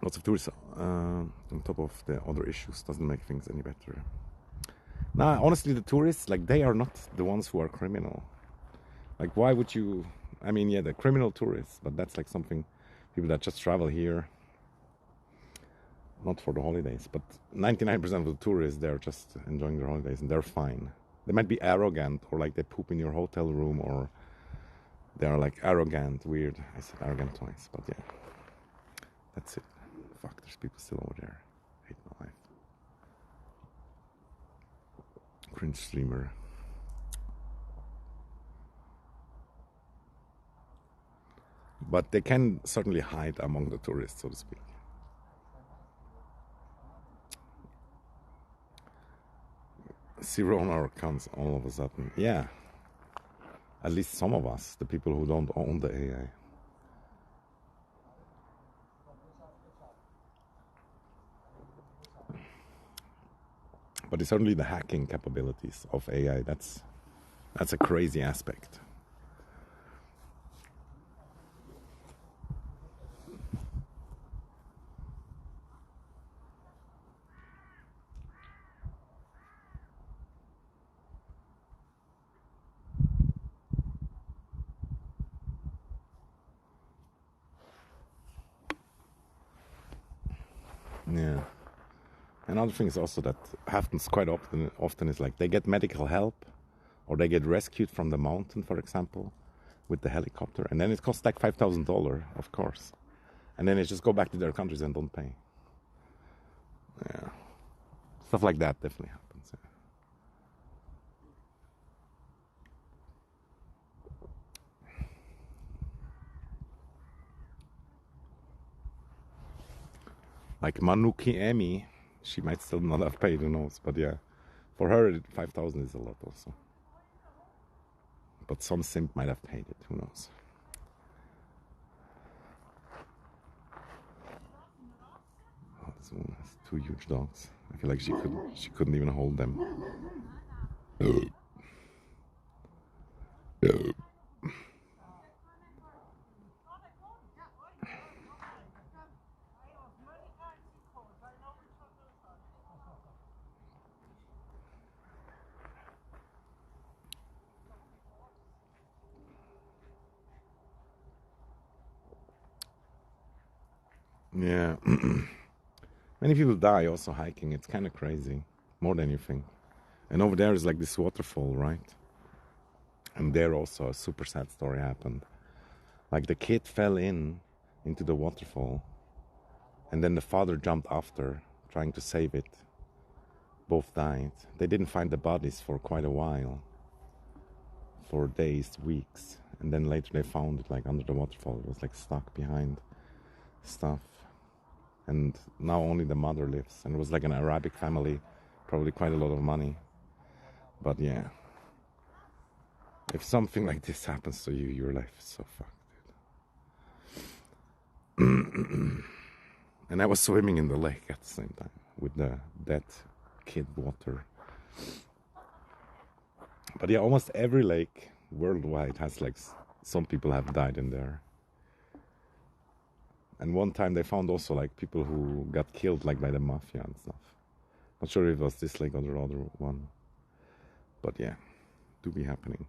Lots of tourists on top of the other issues doesn't make things any better. Nah, honestly, the tourists, like, they are not the ones who are criminal. Like, why would you... I mean, yeah, the criminal tourists, but that's like something... People that just travel here, not for the holidays, but 99% of the tourists, they're just enjoying their holidays and they're fine. They might be arrogant, or like they poop in your hotel room, or they're like arrogant, weird. I said arrogant twice, but yeah. That's it. Fuck, there's people still over there. Hate my life. Cringe streamer. But they can certainly hide among the tourists, so to speak. Zero on our accounts all of a sudden. Yeah. At least some of us, the people who don't own the AI. But it's certainly the hacking capabilities of AI. That's a crazy aspect. Yeah. Another thing is also that happens quite often is like they get medical help, or they get rescued from the mountain, for example, with the helicopter, and then it costs like $5,000, of course, and then they just go back to their countries and don't pay. Yeah, stuff like that definitely happens. Yeah. Like Manuki Emi, she might still not have paid, who knows? But yeah, for her 5,000 is a lot also. But some simp might have paid it, who knows? Oh, this woman has 2 huge dogs. I feel like she couldn't even hold them. Yeah. Many people die also hiking. It's kind of crazy. More than you think. And over there is like this waterfall, right? And there also a super sad story happened. Like the kid fell into the waterfall, and then the father jumped after, trying to save it. both died. They didn't find the bodies for quite a while, for days, weeks, and then later they found it like under the waterfall. It was like stuck behind stuff, and now only the mother lives. And it was like an Arabic family, probably quite a lot of money. But yeah, if something like this happens to you, your life is so fucked. And I was swimming in the lake at the same time with the dead kid water. But yeah, almost every lake worldwide has like some people have died in there. And one time they found also like people who got killed like by the mafia and stuff. Not sure if it was this lake or the other one. But yeah, do be happening.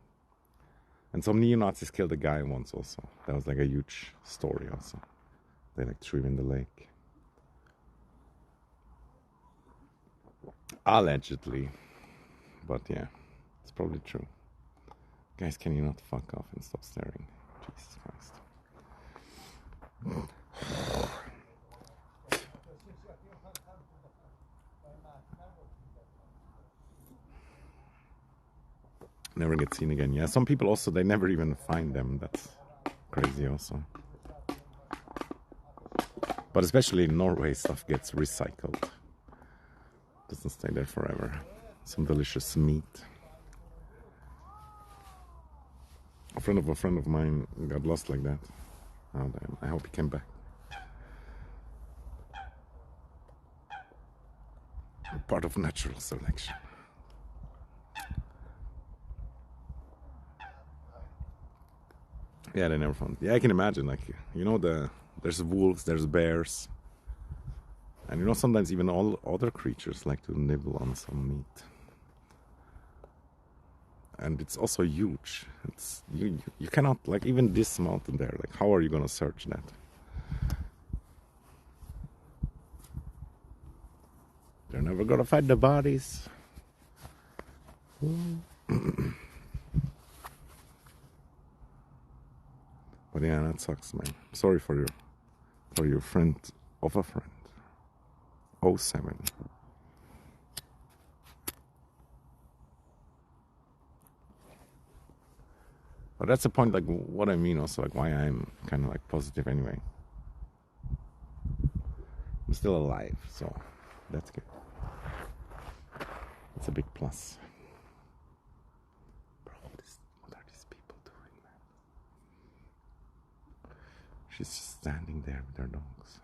And some neo-Nazis killed a guy once also. That was like a huge story also. They like threw him in the lake. Allegedly. But yeah, it's probably true. Guys, can you not fuck off and stop staring? Jesus Christ. Never get seen again. Yeah, some people also, they never even find them. That's crazy also. But especially in Norway, stuff gets recycled. Doesn't stay there forever. Some delicious meat. A friend of mine got lost like that. Oh damn, I hope he came back. Part of natural selection. Yeah, they never found. Yeah, I can imagine. Like, you know, there's wolves, there's bears, and you know sometimes even all other creatures like to nibble on some meat. And it's also huge. It's you cannot, like, even this mountain there. Like, how are you gonna search that? They're never gonna find the bodies. But yeah, that sucks, man. Sorry for your friend of a friend. 07. But that's the point, like, what I mean also, like, why I'm kind of, like, positive anyway. I'm still alive, so that's good. It's a big plus. Bro, what are these people doing, man? She's just standing there with her dogs.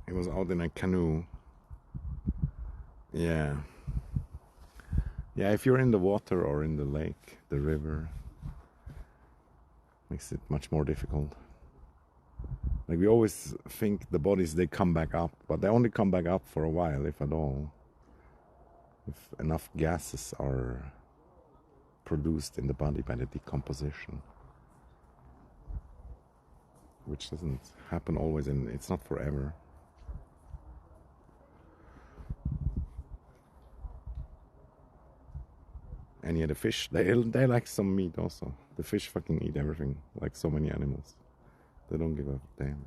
He was out in a canoe. Yeah. Yeah, if you're in the water or in the lake, the river, makes it much more difficult. Like, we always think the bodies, they come back up, but they only come back up for a while, if at all. If enough gases are produced in the body by the decomposition. Which doesn't happen always, and it's not forever. And yeah, the fish, they like some meat also. The fish fucking eat everything, like so many animals. They don't give a damn.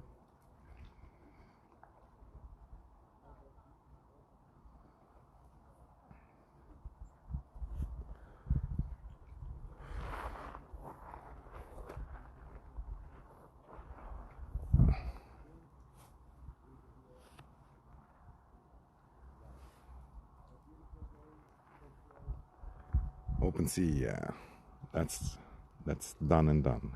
Open sea, yeah. That's done and done.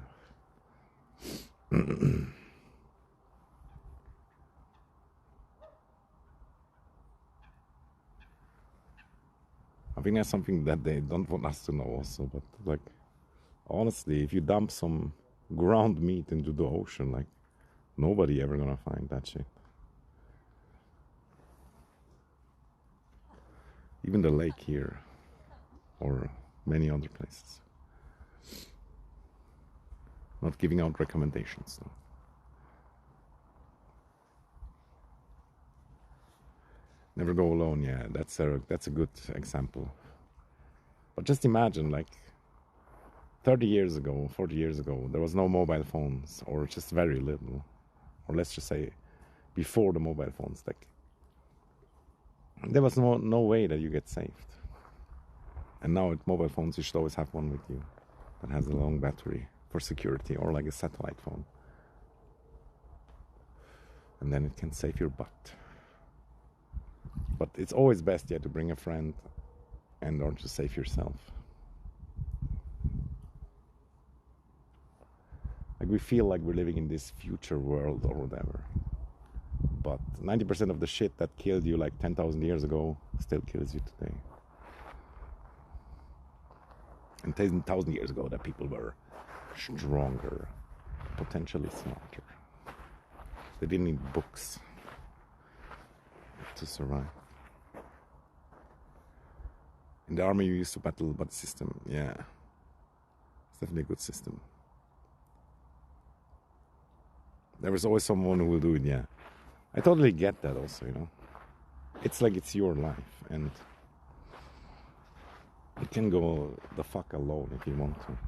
I think that's something that they don't want us to know also, but like, honestly, if you dump some ground meat into the ocean, like, nobody ever gonna find that shit. Even the lake here, or many other places. Not giving out recommendations, though. Never go alone, yeah, that's a good example. But just imagine, like, 30 years ago, 40 years ago, there was no mobile phones, or just very little, or let's just say before the mobile phones, like there was no way that you get saved. And now with mobile phones, you should always have one with you that has a long battery for security, or like a satellite phone. And then it can save your butt. But it's always best, yeah, to bring a friend and or to save yourself. Like we feel like we're living in this future world or whatever. But 90% of the shit that killed you like 10,000 years ago still kills you today. And 10,000 years ago, that people were stronger, potentially smarter. They didn't need books to survive. In the army, you used to battle, but the system, yeah, it's definitely a good system. There is always someone who will do it, yeah. I totally get that also, you know. It's like it's your life, and you can go the fuck alone if you want to.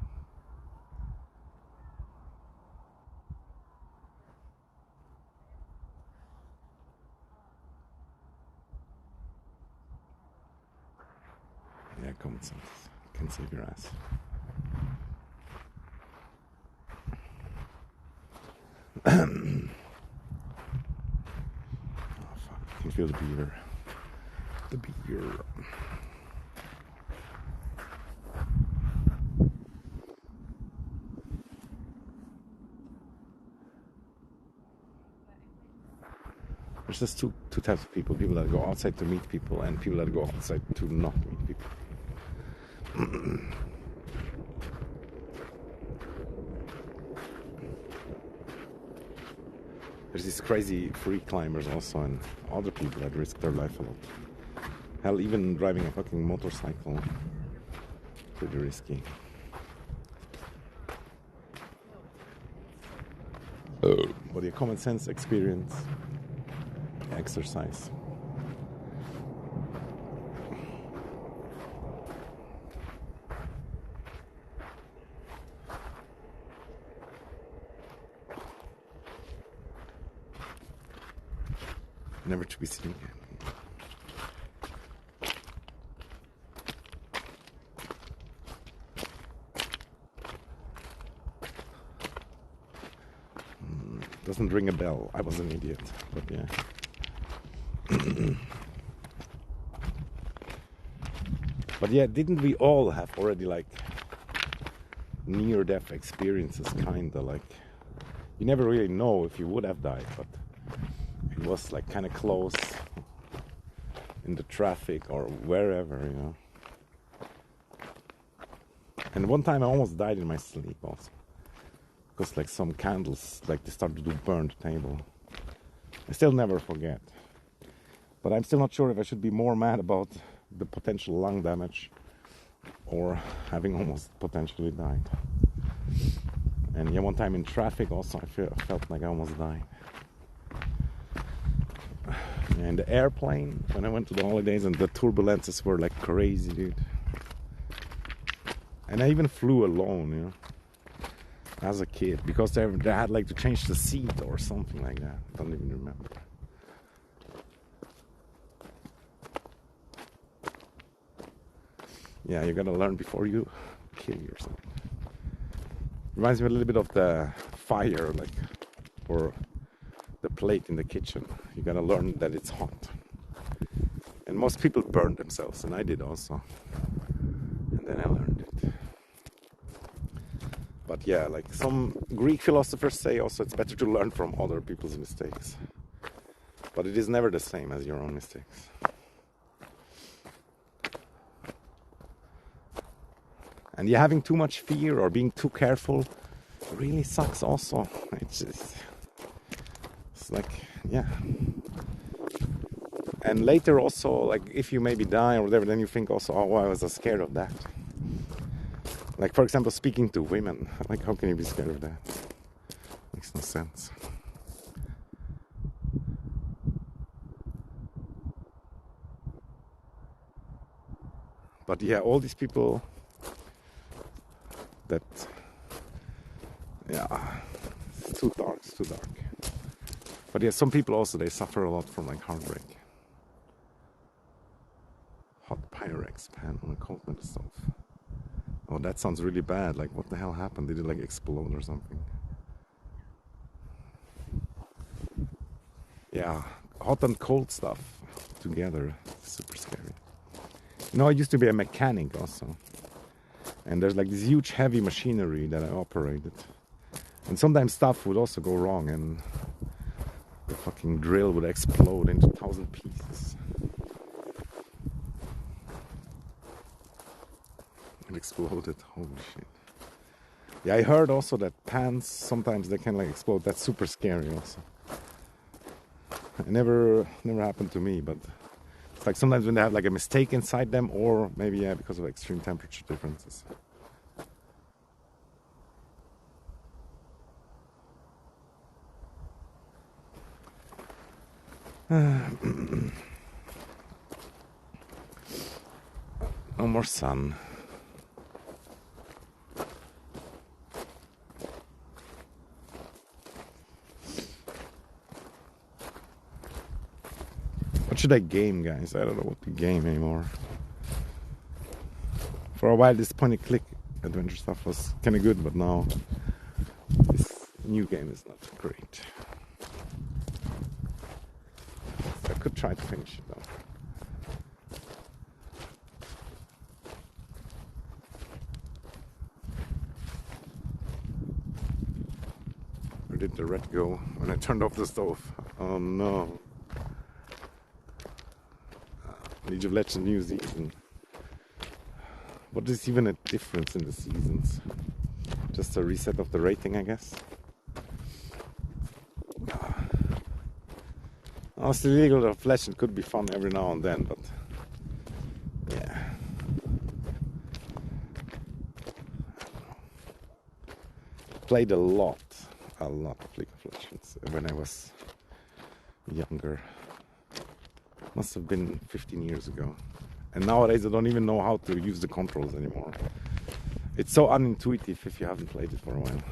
Yeah, common sense can save your ass. Oh fuck, I can feel the beer. The beer. There's just two types of people. People that go outside to meet people, and people that go outside to not meet people. There's these crazy free climbers also, and other people that risk their life a lot. Hell, even driving a fucking motorcycle, pretty risky. But your common sense, experience, exercise. Never to be seen again. Doesn't ring a bell. I was an idiot, but yeah. But yeah, didn't we all have already like near-death experiences, kinda like you never really know if you would have died, but it was like kind of close in the traffic or wherever, you know. And one time I almost died in my sleep also, because like some candles, like they started to burn the table. I still never forget, but I'm still not sure if I should be more mad about the potential lung damage or having almost potentially died. And yeah, one time in traffic also I felt like I almost died. And the airplane, when I went to the holidays, and the turbulences were like crazy, dude. And I even flew alone, you know, as a kid, because they had like to change the seat or something like that. I don't even remember. Yeah, you gotta learn before you kill yourself. Reminds me a little bit of the fire, like, or the plate in the kitchen. You gotta learn that it's hot. And most people burn themselves, and I did also. And then I learned it. But yeah, like some Greek philosophers say also it's better to learn from other people's mistakes. But it is never the same as your own mistakes. And yeah, having too much fear or being too careful really sucks also. It's like, yeah. And later also, like if you maybe die or whatever, then you think also, oh, I was scared of that. Like for example, speaking to women. Like how can you be scared of that? Makes no sense. But yeah, all these people that, yeah, it's too dark, it's too dark. But yeah, some people also, they suffer a lot from like heartbreak. Hot Pyrex pan on a cold metal stove. Oh, that sounds really bad. Like, what the hell happened? Did it like explode or something? Yeah, hot and cold stuff together. Super scary. You know, I used to be a mechanic also. And there's like this huge heavy machinery that I operated. And sometimes stuff would also go wrong and the fucking drill would explode into 1,000 pieces. It exploded, holy shit. Yeah, I heard also that pans, sometimes they can like explode. That's super scary also. It never happened to me, but it's like sometimes when they have like a mistake inside them, or maybe yeah, because of extreme temperature differences. No more sun. What should I game, guys? I don't know what to game anymore. For a while, this point-and-click adventure stuff was kind of good, but now this new game is not great. I could try to finish it though. Where did the red go when I turned off the stove? Oh no. League of Legends new season. What is even a difference in the seasons? Just a reset of the rating, I guess. Honestly, League of Legends could be fun every now and then, but yeah. Played a lot of League of Legends when I was younger. Must have been 15 years ago. And nowadays I don't even know how to use the controls anymore. It's so unintuitive if you haven't played it for a while.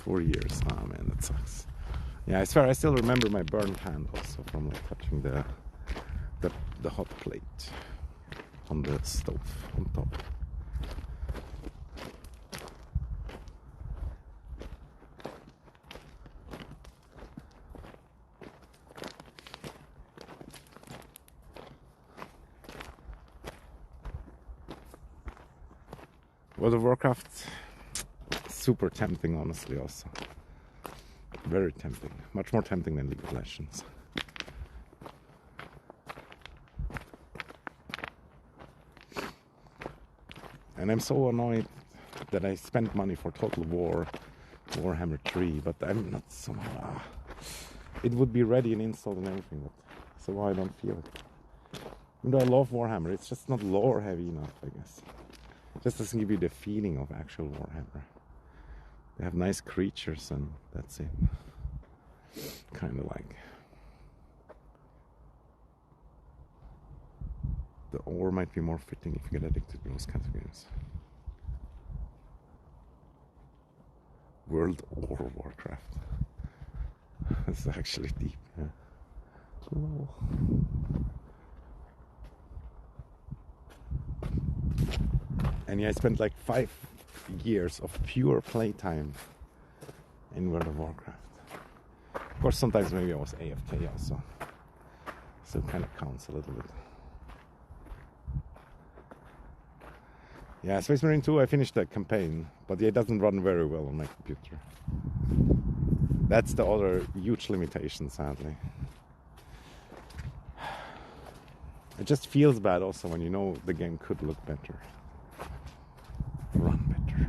$4 years. Oh man, that sucks. Yeah, I swear I still remember my burned hand also from like touching the hot plate on the stove on top. World of Warcraft, super tempting, honestly, also. Very tempting. Much more tempting than League of Legends. And I'm so annoyed that I spent money for Total War, Warhammer 3, but I'm not so... it would be ready and installed and everything, but so I don't feel it. Even though I love Warhammer, it's just not lore heavy enough, I guess. It just doesn't give you the feeling of actual Warhammer. They have nice creatures and that's it. Kind of like... the ore might be more fitting if you get addicted to those kinds of games. World or Warcraft. It's actually deep, yeah. Cool. And yeah, I spent like 5 years of pure playtime in World of Warcraft. Of course, sometimes maybe I was AFK also. So it kind of counts a little bit. Yeah, Space Marine 2, I finished the campaign, but yeah, it doesn't run very well on my computer. That's the other huge limitation, sadly. It just feels bad also when you know the game could look better. Run better.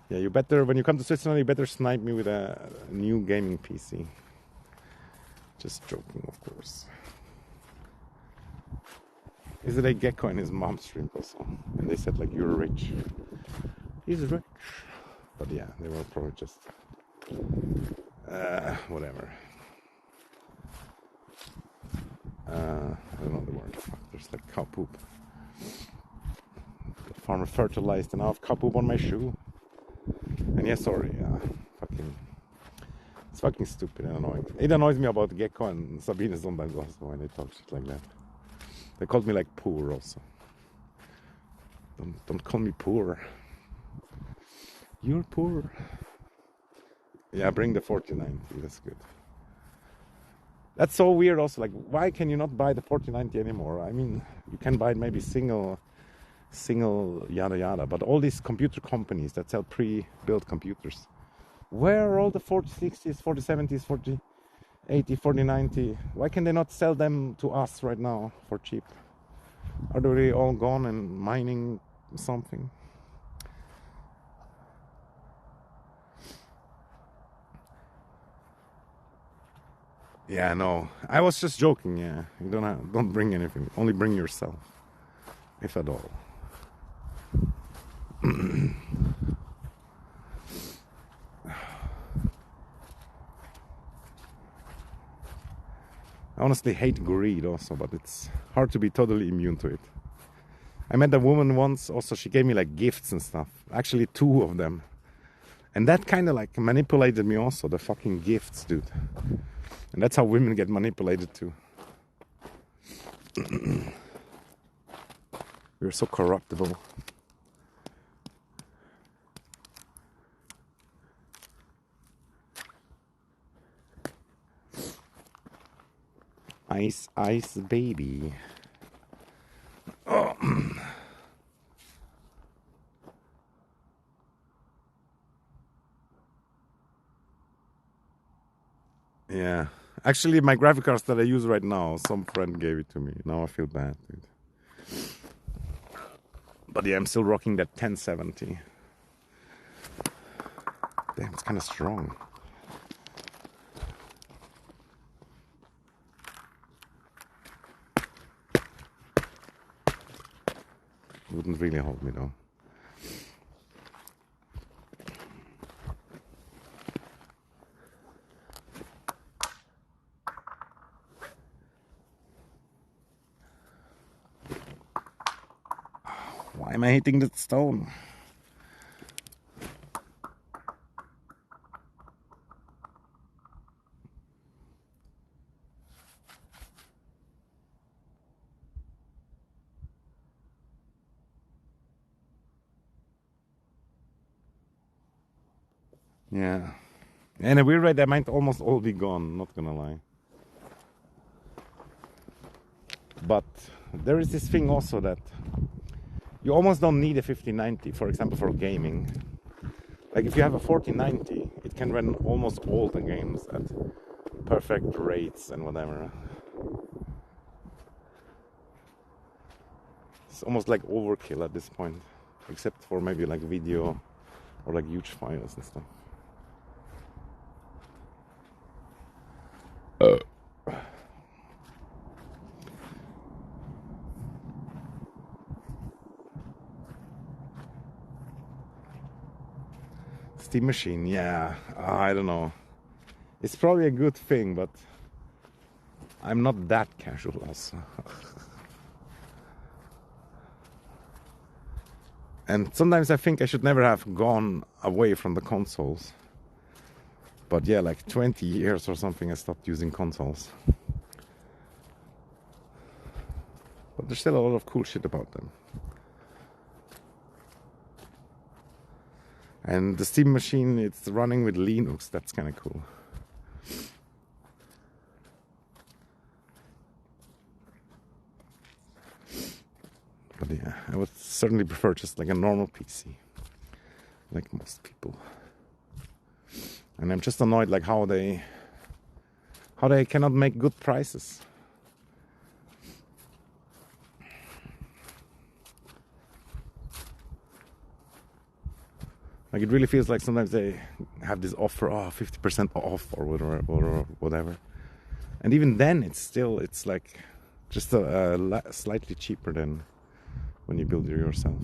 Yeah, you better, when you come to Switzerland, you better snipe me with a new gaming PC. Just joking, of course. Is it a gecko in his mom's stream also? And they said like, you're rich. He's rich. But yeah, they were probably just Whatever. I don't know the word. Fuck, there's like cow poop. The farmer fertilized and I have cow poop on my shoe. And yeah, sorry. Fucking. It's fucking stupid and annoying. It annoys me about Gecko and Sabine sometimes also when they talk shit like that. They called me like poor also. Don't call me poor. You're poor. Yeah, bring the 4090. That's good. That's so weird also. Like, why can you not buy the 4090 anymore? I mean, you can buy maybe single yada yada. But all these computer companies that sell pre-built computers, where are all the 4060s, 4070s, 4080, 4090? Why can they not sell them to us right now for cheap? Are they all gone and mining something? Yeah, no. I was just joking. Yeah, you don't bring anything. Only bring yourself, if at all. I honestly hate greed also, but it's hard to be totally immune to it. I met a woman once. Also, she gave me like gifts and stuff. Actually, 2 of them, and that kind of like manipulated me also. The fucking gifts, dude. And that's how women get manipulated too. We're so corruptible. Ice, ice, baby. Oh. Yeah. Actually, my graphic cards that I use right now, some friend gave it to me. Now I feel bad, dude. But yeah, I'm still rocking that 1070. Damn, it's kind of strong. Wouldn't really hold me though. Why am I hitting that stone? Yeah. And a weird way, they might almost all be gone, not gonna lie. But there is this thing also that you almost don't need a 5090, for example, for gaming. Like if you have a 4090, it can run almost all the games at perfect rates and whatever. It's almost like overkill at this point, except for maybe like video or like huge files and stuff. Steam machine, yeah, I don't know. It's probably a good thing, but I'm not that casual also. And sometimes I think I should never have gone away from the consoles. But yeah, like 20 years or something I stopped using consoles. But there's still a lot of cool shit about them. And the Steam machine, it's running with Linux, that's kind of cool. But yeah, I would certainly prefer just like a normal PC, like most people. And I'm just annoyed like how they cannot make good prices. Like it really feels like sometimes they have this offer, 50% off or whatever. And even then it's like just slightly cheaper than when you build it yourself.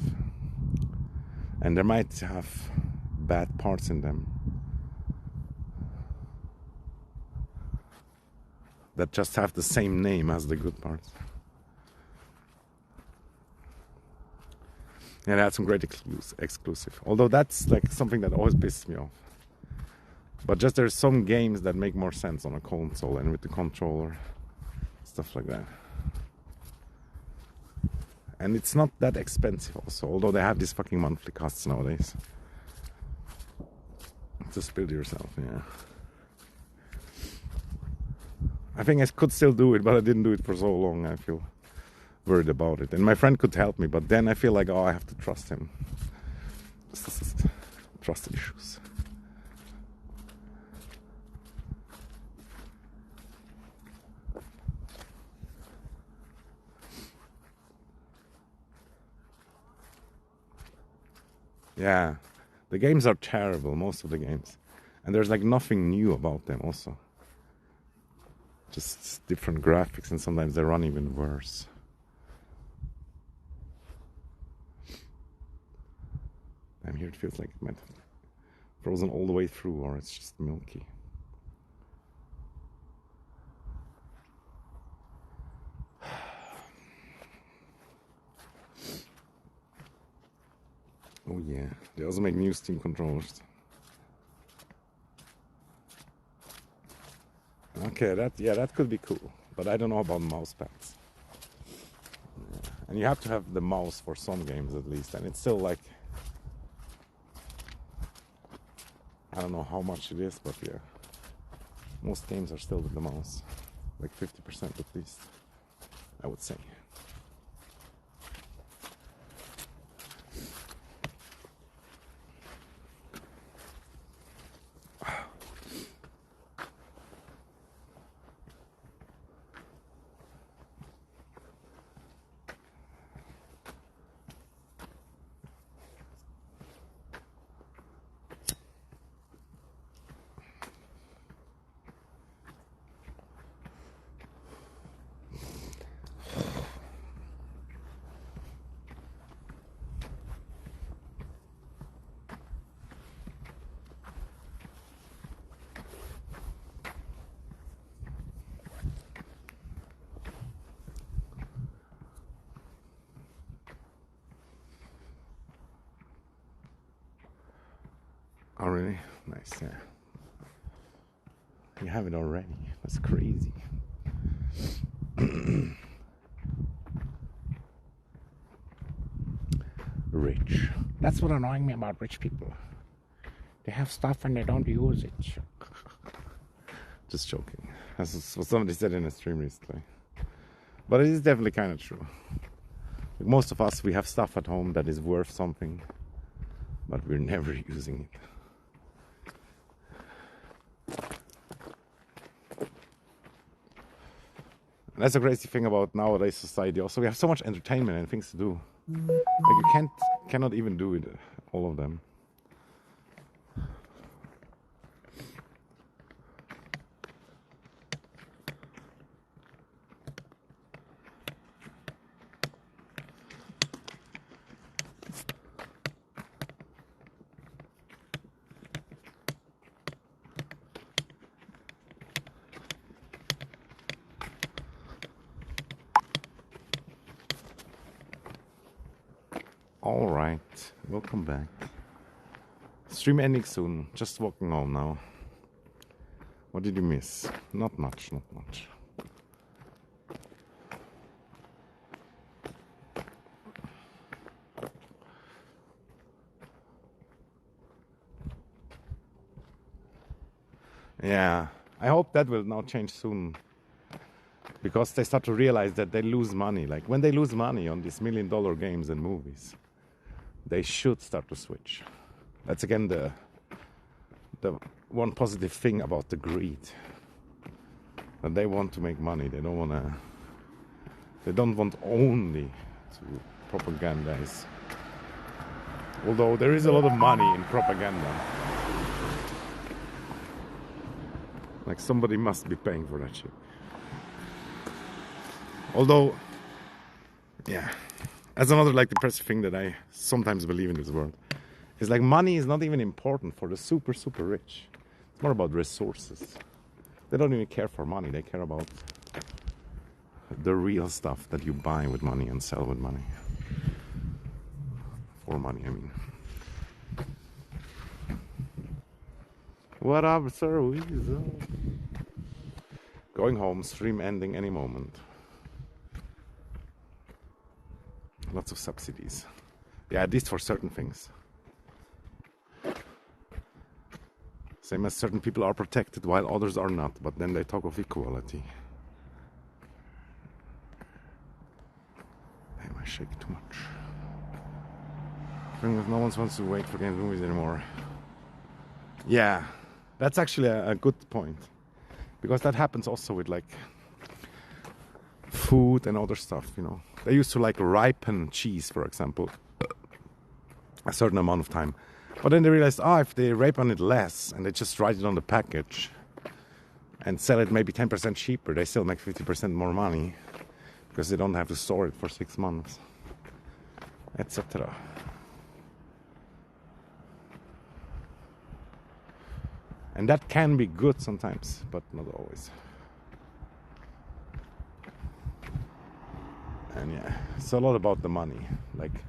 And there might have bad parts in them. that just have the same name as the good parts. And they had some great exclusive. Although that's like something that always pisses me off. But just there's some games that make more sense on a console and with the controller. Stuff like that. And it's not that expensive also. Although they have these fucking monthly costs nowadays. Just build yourself, yeah. I think I could still do it, but I didn't do it for so long. I feel worried about it. And my friend could help me, but then I feel like, oh, I have to trust him. Trust issues. Yeah, the games are terrible, most of the games. And there's like nothing new about them also. Just different graphics, and sometimes they run even worse. And here it feels like it might have frozen all the way through, or it's just milky. Oh yeah, they also make new Steam controllers. Okay, that could be cool, but I don't know about mouse pads. Yeah. And you have to have the mouse for some games at least, and it's still like, I don't know how much it is, but yeah, most games are still with the mouse, like 50% at least, I would say. Oh really? Nice, yeah. You have it already. That's crazy. Rich. That's what annoying me about rich people. They have stuff and they don't use it. Just joking. That's what somebody said in a stream recently. But it is definitely kind of true. Like most of us, we have stuff at home that is worth something, but we're never using it. And that's a crazy thing about nowadays society. Also, we have so much entertainment and things to do. Like you cannot even do it, all of them. Alright, welcome back. Stream ending soon, just walking home now. What did you miss? Not much, not much. Yeah, I hope that will now change soon. Because they start to realize that they lose money. Like when they lose money on these $1 million games and movies, they should start to switch. That's again the one positive thing about the greed. That they want to make money. They don't want only to propagandize. Although there is a lot of money in propaganda. Like somebody must be paying for that shit. Although, yeah, that's another like depressive thing that I sometimes believe in this world. It's like money is not even important for the super, super rich. It's more about resources. They don't even care for money. They care about the real stuff that you buy with money and sell with money. For money, I mean. What up, Sir Weasel? Going home, stream ending any moment. Lots of subsidies. Yeah, at least for certain things. Same as certain people are protected while others are not, but then they talk of equality. Damn, I shake too much. No one wants to wait for games and movies anymore. Yeah, that's actually a good point. Because that happens also with like food and other stuff, you know. They used to like ripen cheese, for example, a certain amount of time. But then they realized, if they ripen it less and they just write it on the package and sell it maybe 10% cheaper, they still make 50% more money because they don't have to store it for 6 months, etc. And that can be good sometimes, but not always. And yeah, it's a lot about the money. Like,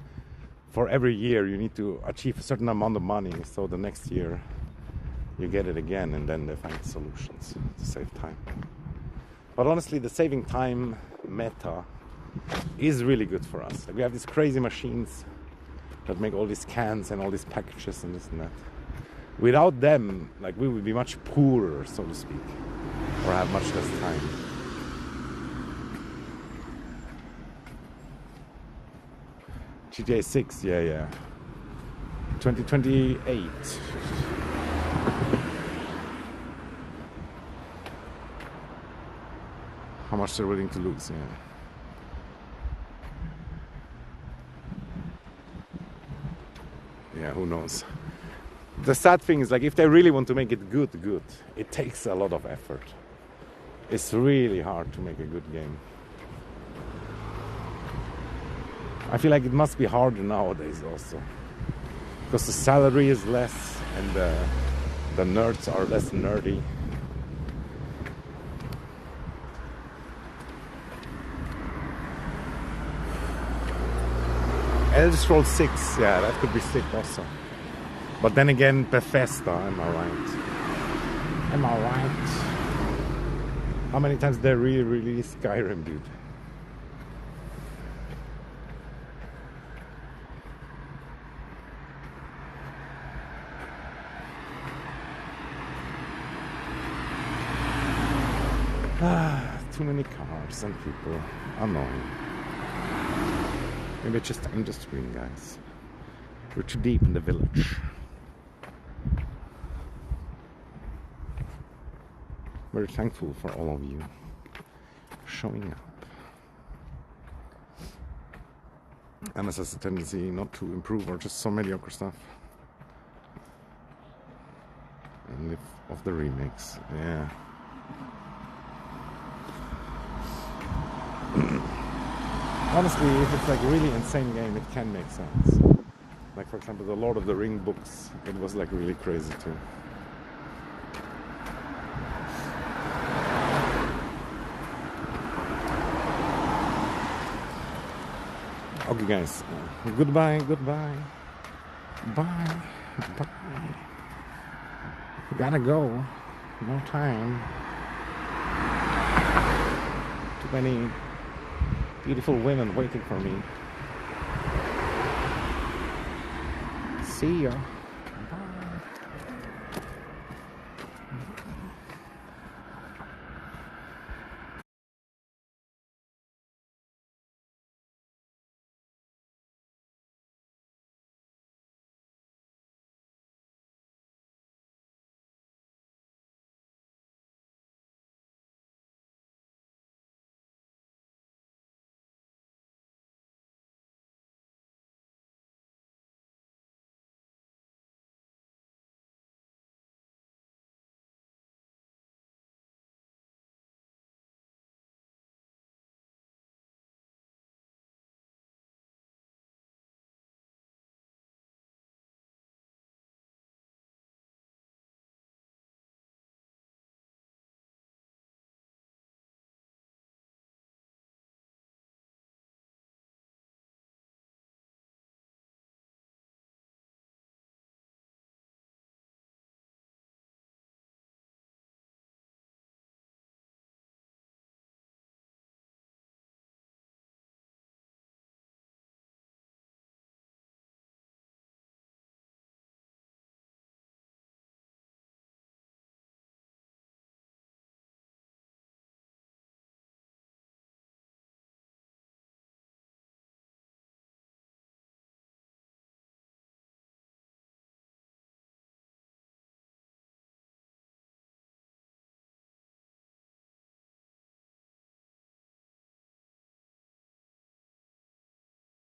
for every year you need to achieve a certain amount of money, so the next year you get it again, and then they find solutions to save time. But honestly, the saving time meta is really good for us. Like, we have these crazy machines that make all these cans and all these packages and this and that. Without them, like, we would be much poorer, so to speak, or have much less time. GTA 6, yeah. 2028. How much they're willing to lose, yeah. Yeah, who knows? The sad thing is, like, if they really want to make it good, it takes a lot of effort. It's really hard to make a good game. I feel like it must be harder nowadays also, because the salary is less and the nerds are less nerdy. Elder Scrolls 6, yeah, that could be sick also. But then again, Bethesda, am I right? Am I right? How many times they re-released Skyrim, dude? Too many cars and people. Annoying. Maybe I'm just screen, guys. We're too deep in the village. Very thankful for all of you showing up. MS has a tendency not to improve, or just so mediocre stuff. And live off the remakes, yeah. Honestly, if it's like a really insane game, it can make sense. Like, for example, the Lord of the Ring books, it was like really crazy too. Okay, guys, goodbye, bye. Gotta go, no time. Too many beautiful women waiting for me. See ya.